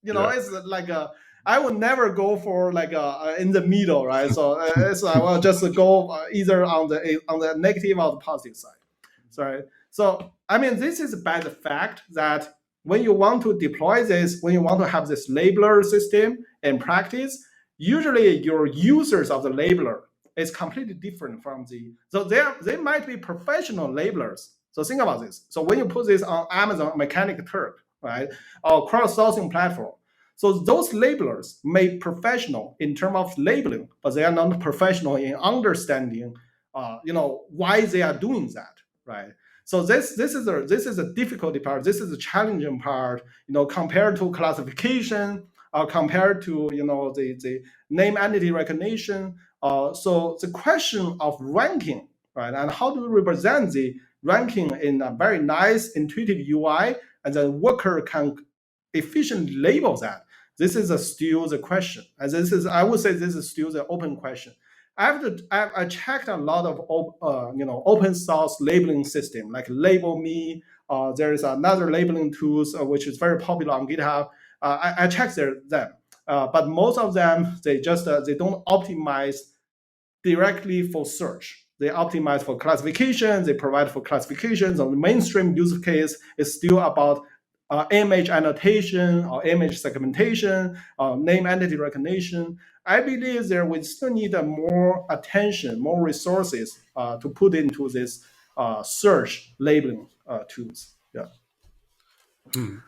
it's like a, I would never go for like in the middle, right? So I will just go either on the negative or the positive side. Sorry. So I mean, this is by the fact that when you want to deploy this, when you want to have this labeler system in practice, usually your users of the labeler is completely different from the. So they might be professional labelers. So think about this. So when you put this on Amazon Mechanic Turk, right, or crowdsourcing platform, so those labelers may be professional in terms of labeling, but they are not professional in understanding, why they are doing that, right? So this is a difficulty part. This is a challenging part, compared to classification, compared to the name entity recognition. So the question of ranking, right, and how do we represent the ranking in a very nice intuitive UI, and then worker can efficiently label that. This is still the question, and I would say this is still the open question. I checked a lot of open source labeling system like Label Me. There is another labeling tools which is very popular on GitHub. I checked them, but most of them they don't optimize directly for search. They optimize for classification. They provide for classifications. And the mainstream use case is still about image annotation or image segmentation, name entity recognition. I believe there we still need more attention, more resources to put into this search labeling tools. Yeah.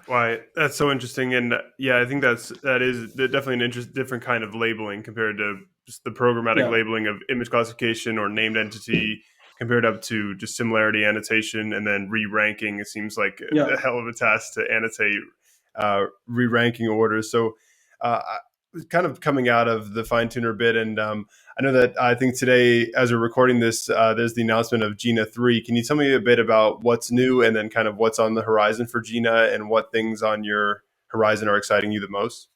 Why, that's so interesting, and yeah, I think that is definitely an different kind of labeling compared to just the programmatic labeling of image classification or named entity compared up to just similarity annotation and then re-ranking. It seems like Yeah. a hell of a task to annotate re-ranking orders. So kind of coming out of the fine-tuner bit, and I know that I think today, as we're recording this, there's the announcement of Jina 3. Can you tell me a bit about what's new and then kind of what's on the horizon for Jina and what things on your horizon are exciting you the most?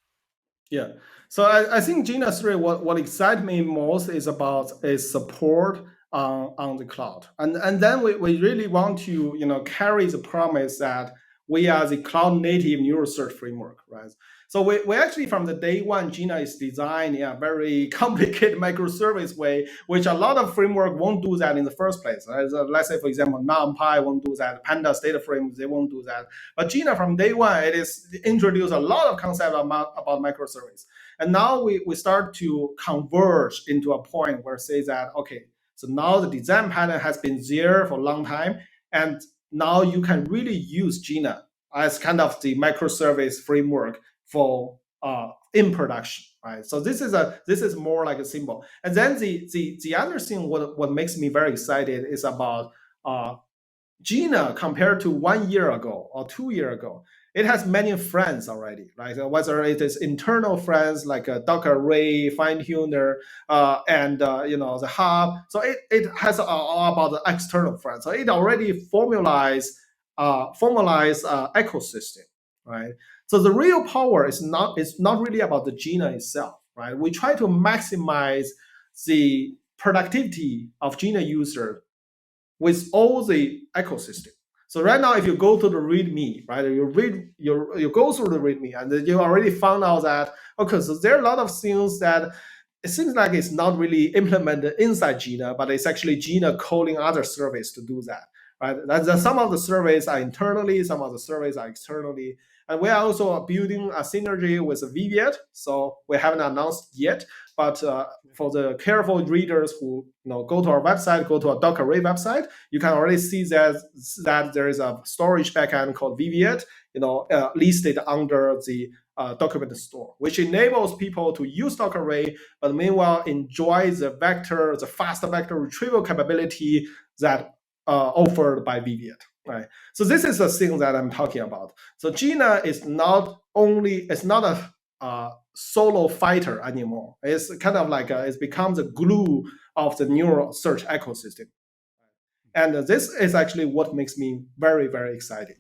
Yeah. So I think Jina 3, what excites me most is about is support on the cloud. And then we really want to, carry the promise that we are the cloud native neural search framework, right? So we actually from the day one, Jina is designed in a very complicated microservice way, which a lot of framework won't do that in the first place. Right? So let's say, for example, NumPy won't do that, Pandas data frames, they won't do that. But Jina from day one, it is introduced a lot of concept about microservice. And now we start to converge into a point where it says that, okay, so now the design pattern has been there for a long time. And now you can really use Jina as kind of the microservice framework for in production, right? So this is more like a symbol. And then the other thing what makes me very excited is about Jina compared to 1 year ago or 2 years ago, it has many friends already, right? So whether it is internal friends like a Docker array, Finetuner, and the hub. So it has all about the external friends. So it already formalized ecosystem, right? So the real power is not really about the Jina itself, right? We try to maximize the productivity of Jina user with all the ecosystem. So right now, if you go to the README, right, you go through the README, and you already found out that okay, so there are a lot of things that it seems like it's not really implemented inside Jina, but it's actually Jina calling other surveys to do that. Right? Some of the surveys are internally, some of the surveys are externally. And we are also building a synergy with Weaviate. So we haven't announced yet, but for the careful readers who go to our website, go to our Docker Array website, you can already see that there is a storage backend called Weaviate, listed under the document store, which enables people to use Docker Array, but meanwhile enjoy the fast vector retrieval capability that offered by Weaviate. Right. So this is the thing that I'm talking about. So Jina is not a solo fighter anymore. It's kind of like it's become the glue of the neural search ecosystem. And this is actually what makes me very, very excited.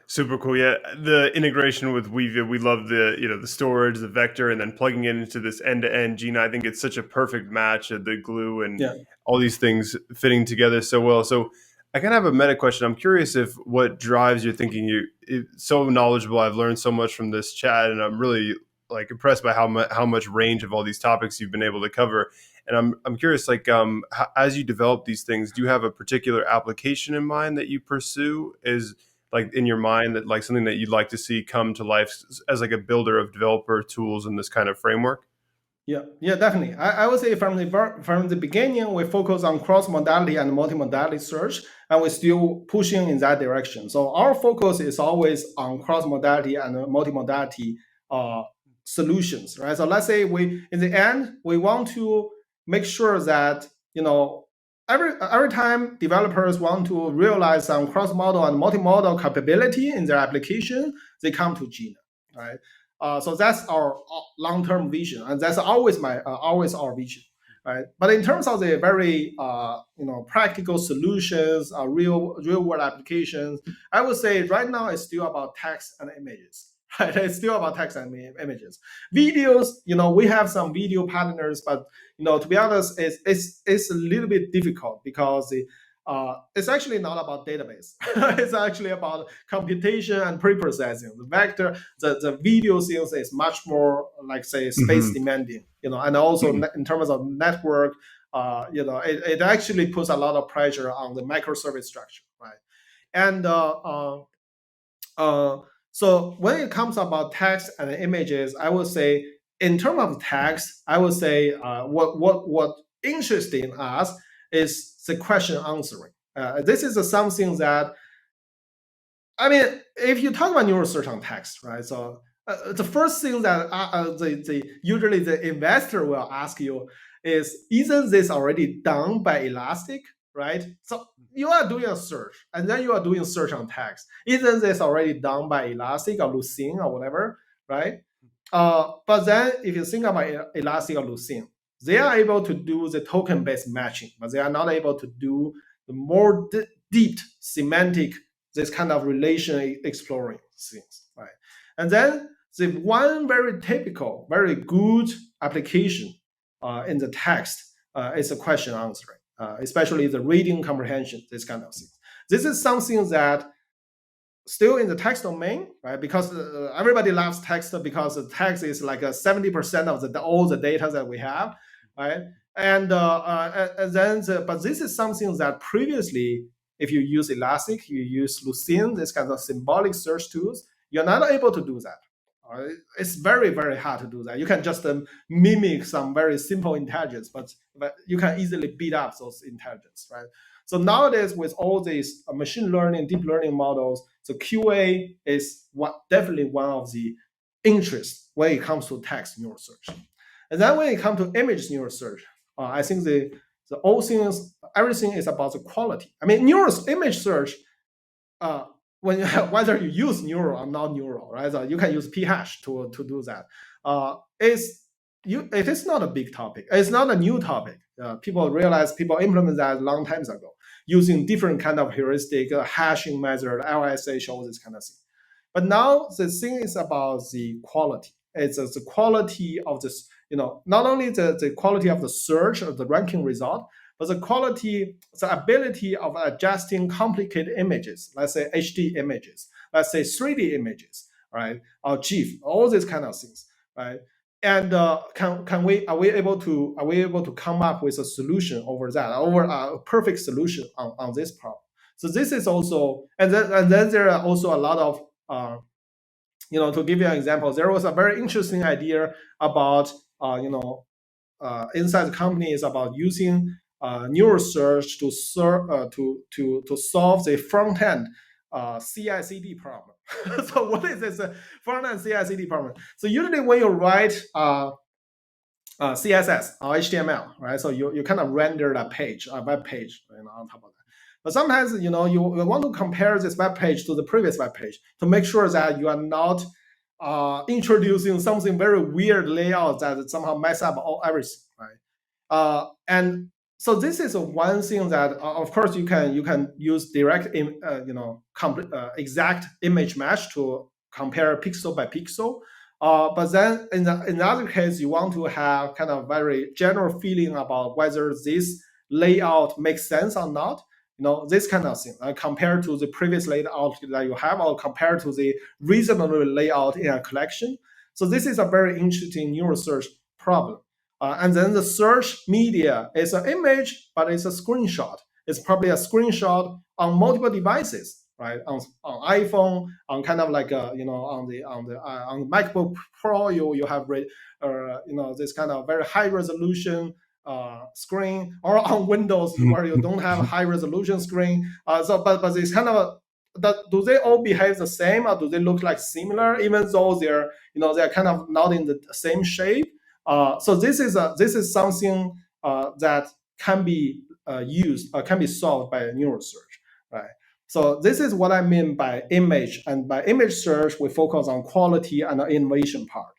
Super cool. Yeah, the integration with Weaviate, we love the storage, the vector, and then plugging it into this end to end Jina. I think it's such a perfect match of the glue and Yeah. all these things fitting together so well. So I kind of have a meta question. I'm curious if what drives your thinking. You're so knowledgeable. I've learned so much from this chat, and I'm really like impressed by how much range of all these topics you've been able to cover. And I'm curious, like as you develop these things, do you have a particular application in mind that you pursue? Is like in your mind that like something that you'd like to see come to life as like a builder of developer tools in this kind of framework? Yeah, definitely. I would say from the beginning, we focus on cross modality and multimodality search, and we're still pushing in that direction. So our focus is always on cross modality and multimodality uh, solutions, right? So let's say in the end, we want to make sure that every time developers want to realize some cross model and multimodal capability in their application, they come to Jina, right? So that's our long-term vision, and that's always our vision, right? But in terms of the very practical solutions, real world applications, I would say right now it's still about text and images. Right? It's still about text and images. Videos, we have some video partners, but to be honest, it's a little bit difficult because it's actually not about database. It's actually about computation and pre-processing. The vector, the video things is much more like say space demanding, and also in terms of network, it actually puts a lot of pressure on the microservice structure, right? And so when it comes about text and images, I would say in terms of text, I would say what interesting us is the question answering. This is something that I mean, if you talk about neural search on text, right? So the first thing that usually the investor will ask you is isn't this already done by Elastic, right? So you are doing a search and then you are doing search on text. Isn't this already done by Elastic or Lucene or whatever, right? But then if you think about Elastic or Lucene, they are able to do the token-based matching, but they are not able to do the more deep semantic, this kind of relation exploring things, right? And then the one very typical, very good application in the text is a question answering, especially the reading comprehension, this kind of things. This is something that still in the text domain, right? Because everybody loves text because the text is like 70% of all the data that we have, right? And then, but this is something that previously, if you use Elastic, you use Lucene, this kind of symbolic search tools, you're not able to do that. It's very, very hard to do that. You can just mimic some very simple intelligence, but you can easily beat up those intelligence, right? So nowadays, with all these machine learning, deep learning models, so QA is definitely one of the interests when it comes to text neural search. And then when it comes to image neural search, I think the all things, everything is about the quality. I mean, image search, when whether you use neural or not neural, right? So you can use p-hash to do that. It is not a big topic. It's not a new topic. People implement that a long times ago using different kind of heuristic, hashing method, LSH, all this kind of thing. But now the thing is about the quality. It's the quality of this, not only the quality of the search or the ranking result, but the quality, the ability of adjusting complicated images, let's say HD images, let's say 3D images, right, or GIF, all these kind of things, right? And are we able to come up with a solution over that, over a perfect solution on this problem? So this is also, and then there are also a lot of to give you an example, there was a very interesting idea about inside the company is about using neural search to solve the front end CI/CD problem. So what is this front end CI/CD problem? So usually when you write CSS or HTML, right? So you kind of render a page, a web page, on top of that. But sometimes you want to compare this web page to the previous web page to make sure that you are not introducing something very weird layout that somehow mess up everything, right? And so this is one thing that, of course, you can use direct, exact image match to compare pixel by pixel. But then in the other case, you want to have kind of very general feeling about whether this layout makes sense or not. This kind of thing, compared to the previous layout that you have, or compared to the reasonable layout in a collection. So this is a very interesting neural search problem. And then the search media is an image, but it's a screenshot. It's probably a screenshot on multiple devices, right? On iPhone, on kind of like on the MacBook Pro, you have this kind of very high resolution screen, or on Windows where you don't have a high resolution screen. But it's kind of do they all behave the same, or do they look like similar, even though they're kind of not in the same shape? So this is something that can be can be solved by a neural search, right? So this is what I mean by image, and by image search, we focus on quality and the innovation part.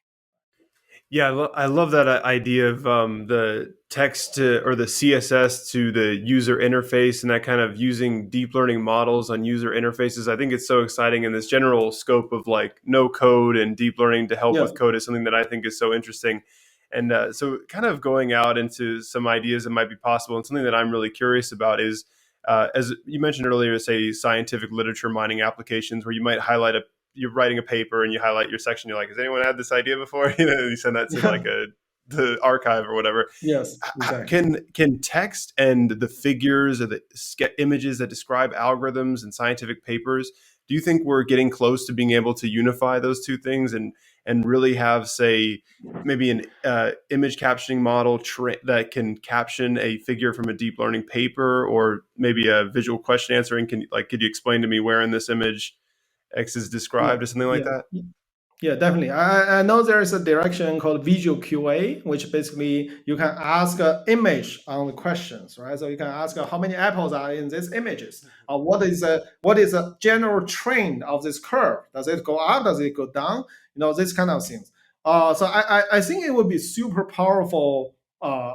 Yeah, I love that idea of the text or the CSS to the user interface, and that kind of using deep learning models on user interfaces. I think it's so exciting, and this general scope of like no code and deep learning to help Yeah. with code is something that I think is so interesting. And so kind of going out into some ideas that might be possible, and something that I'm really curious about is, as you mentioned earlier, say scientific literature mining applications where you might highlight you're writing a paper and you highlight your section. You're like, has anyone had this idea before? You send that to like the archive or whatever. Yes, exactly. Can text and the figures or the images that describe algorithms and scientific papers, do you think we're getting close to being able to unify those two things and really have, say, maybe an image captioning model that can caption a figure from a deep learning paper, or maybe a visual question answering? Could you explain to me where in this image X is Yeah, described or something like yeah. that? Yeah, definitely. I know there is a direction called visual QA, which basically you can ask an image on the questions, right? So you can ask how many apples are in these images, or what is a general trend of this curve? Does it go up? Does it go down? This kind of things. So I think it would be super powerful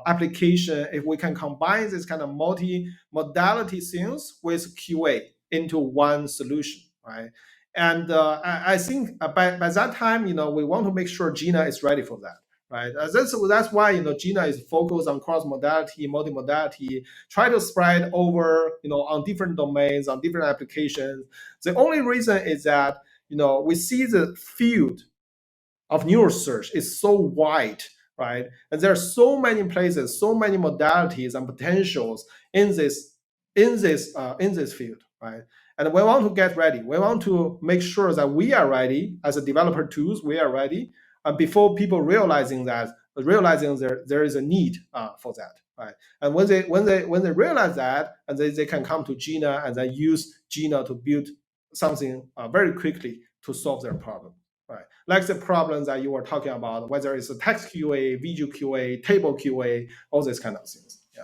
application if we can combine this kind of multi-modality things with QA into one solution, right? And I think by that time, we want to make sure Jina is ready for that, right? That's why Jina is focused on cross modality, multimodality, try to spread over on different domains, on different applications. The only reason is that we see the field of neurosearch is so wide, right? And there are so many places, so many modalities and potentials in this field, right? And we want to get ready. We want to make sure that we are ready as a developer tools. We are ready, and before people realizing there is a need for that, right? And when they realize that, and they can come to Jina and then use Jina to build something very quickly to solve their problem. Right. Like the problems that you were talking about, whether it's a text QA, visual QA, table QA, all these kind of things. Yeah.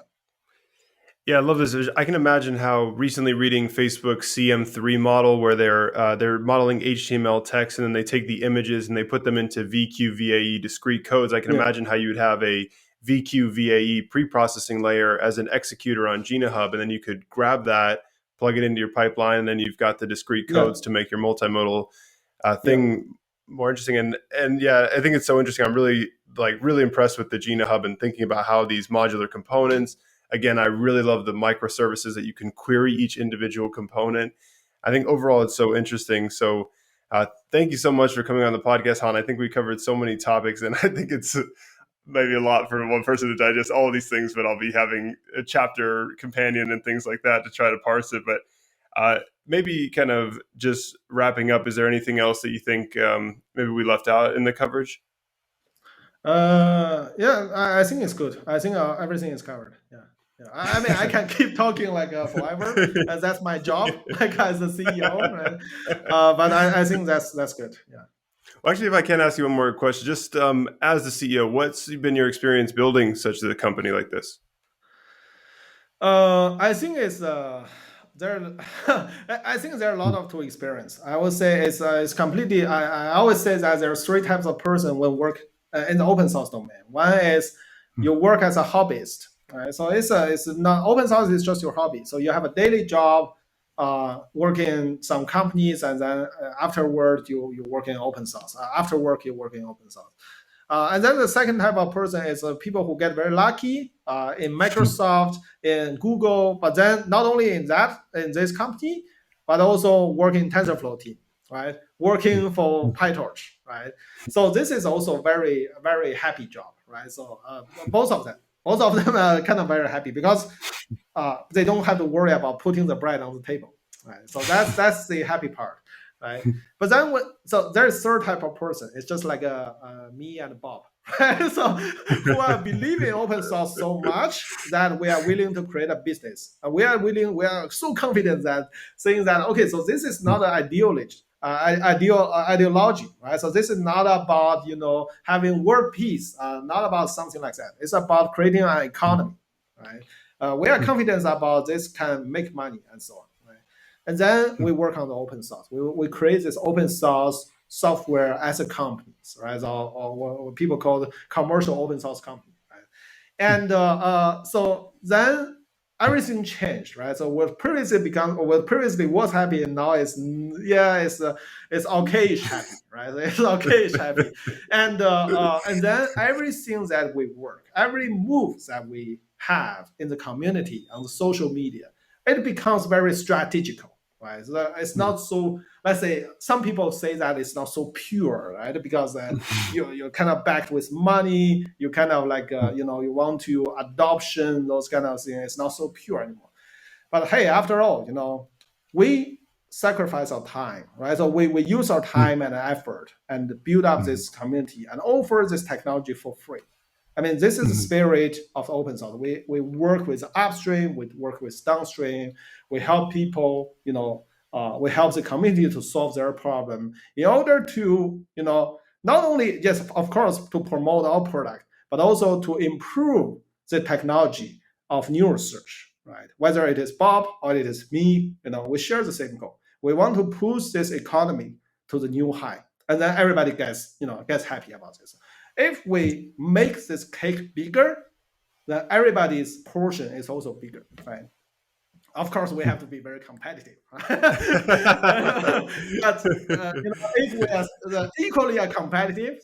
Yeah, I love this. I can imagine how recently reading Facebook's CM3 model, where they're modeling HTML text, and then they take the images and they put them into VQ discrete codes. I can Yeah. imagine how you would have a VQ pre-processing layer as an executor on Jina Hub, and then you could grab that, plug it into your pipeline, and then you've got the discrete Yeah. codes to make your multimodal Yeah. thing more interesting. And yeah, I think it's so interesting. I'm really impressed with the Jina Hub and thinking about how these modular components. Again, I really love the microservices that you can query each individual component. I think overall it's so interesting. So thank you so much for coming on the podcast, Han. I think we covered so many topics, and I think it's maybe a lot for one person to digest all of these things, but I'll be having a chapter companion and things like that to try to parse it. But maybe kind of just wrapping up, is there anything else that you think maybe we left out in the coverage? Yeah, I think it's good. I think everything is covered. Yeah. Yeah. I mean, I can keep talking like forever, and that's my job, like as a CEO, right? But I think that's good. Yeah. Well, actually, if I can ask you one more question, just as the CEO, what's been your experience building such a company like this? I think it's there. I think there are a lot of to experience. I would say it's completely. I always say that there are three types of person when work in the open source domain. One is you work as a hobbyist, right? So it's not open source is just your hobby. So you have a daily job, working in some companies, and then afterward you work in open source. After work you work in open source. And then the second type of person is people who get very lucky in Microsoft, in Google, but then not only in this company, but also working TensorFlow team, right? Working for PyTorch, right? So this is also very very happy job, right? So both of them are kind of very happy because they don't have to worry about putting the bread on the table, right? So that's the happy part, right? But then so there's third type of person. It's just like me and Bob, right? So who are believing in open source so much that we are willing to create a business. We are so confident that saying that okay, so this is not an ideology. Ideology, right? So this is not about having world peace, not about something like that. It's about creating an economy, right? We are confident about this can make money and so on, right? And then we work on the open source. We create this open source software as a company, right? Or what people call the commercial open source company, right? And so then everything changed, right? So what previously was happy and now is it's okayish happy, right? It's okayish happy, and then everything that we work, every move that we have in the community on the social media, it becomes very strategical, right? So it's not so. Let's say some people say that it's not so pure, right? Because you're kind of backed with money. You kind of like you want to adoption those kind of things. It's not so pure anymore. But hey, after all, we sacrifice our time, right? So we use our time and effort and build up this community and offer this technology for free. I mean, this is the spirit of open source. We work with upstream, we work with downstream, we help people, we help the community to solve their problem in order to, not only, yes, of course, to promote our product, but also to improve the technology of neural search, right? Whether it is Bob or it is me, we share the same goal. We want to push this economy to the new high, and then everybody gets happy about this. If we make this cake bigger, then everybody's portion is also bigger, right? Of course, we have to be very competitive. But if we are equally competitive,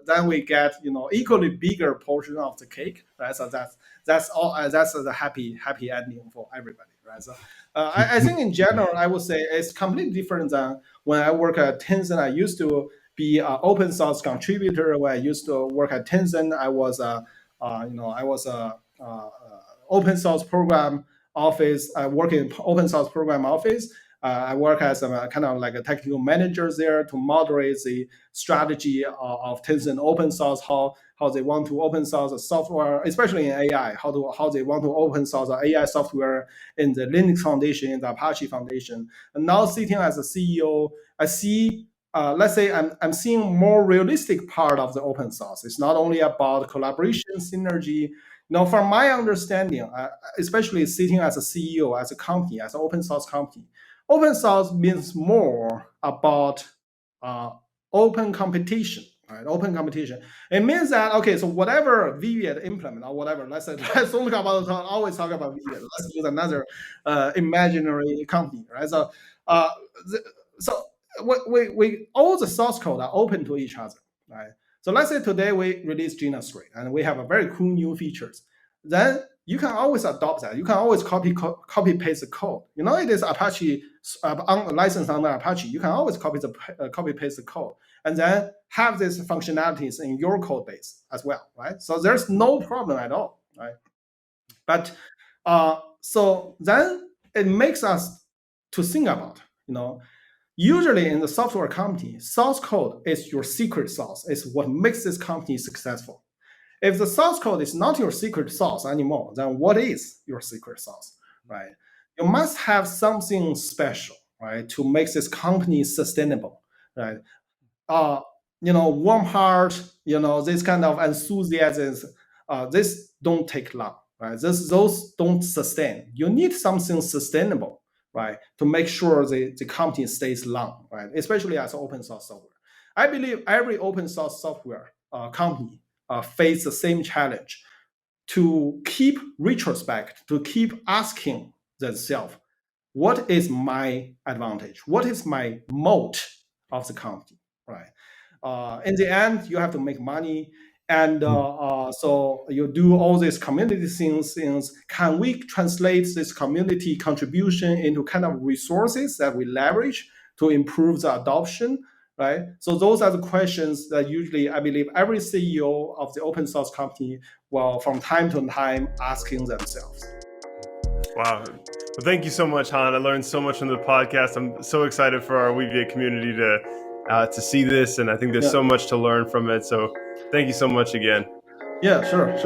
then we get equally bigger portion of the cake, right? So that's all. That's the happy ending for everybody, right? So I think in general, I would say it's completely different than when I work at Tencent. I used to be an open source contributor. When I used to work at Tencent, I was a open source program office. I work in open source program office. I work as a kind of like a technical manager there to moderate the strategy of Tencent open source, how they want to open source the software, especially in AI, how they want to open source the AI software in the Linux Foundation, in the Apache Foundation. And now sitting as a CEO, I see, let's say I'm seeing more realistic part of the open source. It's not only about collaboration, synergy. Now, from my understanding, especially sitting as a CEO, as a company, as an open source company, open source means more about open competition, right? Open competition. It means that, okay, so whatever Weaviate implement or whatever, let's only always talk about Weaviate. Let's use another imaginary company, right? So, so we all the source code are open to each other, right? So let's say today we release Jina 3 and we have a very cool new features. Then you can always adopt that. You can always copy paste the code. It is Apache licensed under Apache. You can always copy paste the code and then have these functionalities in your code base as well, right? So there's no problem at all, right? But so then it makes us to think about, usually in the software company, source code is your secret sauce. It's what makes this company successful. If the source code is not your secret sauce anymore, then what is your secret sauce, right? You must have something special, right, to make this company sustainable, right? Warm heart, this kind of enthusiasm, this don't take long, right? Those don't sustain. You need something sustainable, right, to make sure the company stays long, right? Especially as open source software. I believe every open source software company face the same challenge to keep retrospect, to keep asking themselves, what is my advantage? What is my moat of the company, right? In the end, you have to make money. And so you do all these community things. Can we translate this community contribution into kind of resources that we leverage to improve the adoption, right? So those are the questions that usually I believe every CEO of the open source company will from time to time asking themselves. Wow. Well, thank you so much, Han. I learned so much from the podcast. I'm so excited for our Weaviate community to see this, and I think there's so much to learn from it. So thank you so much again. Yeah, sure.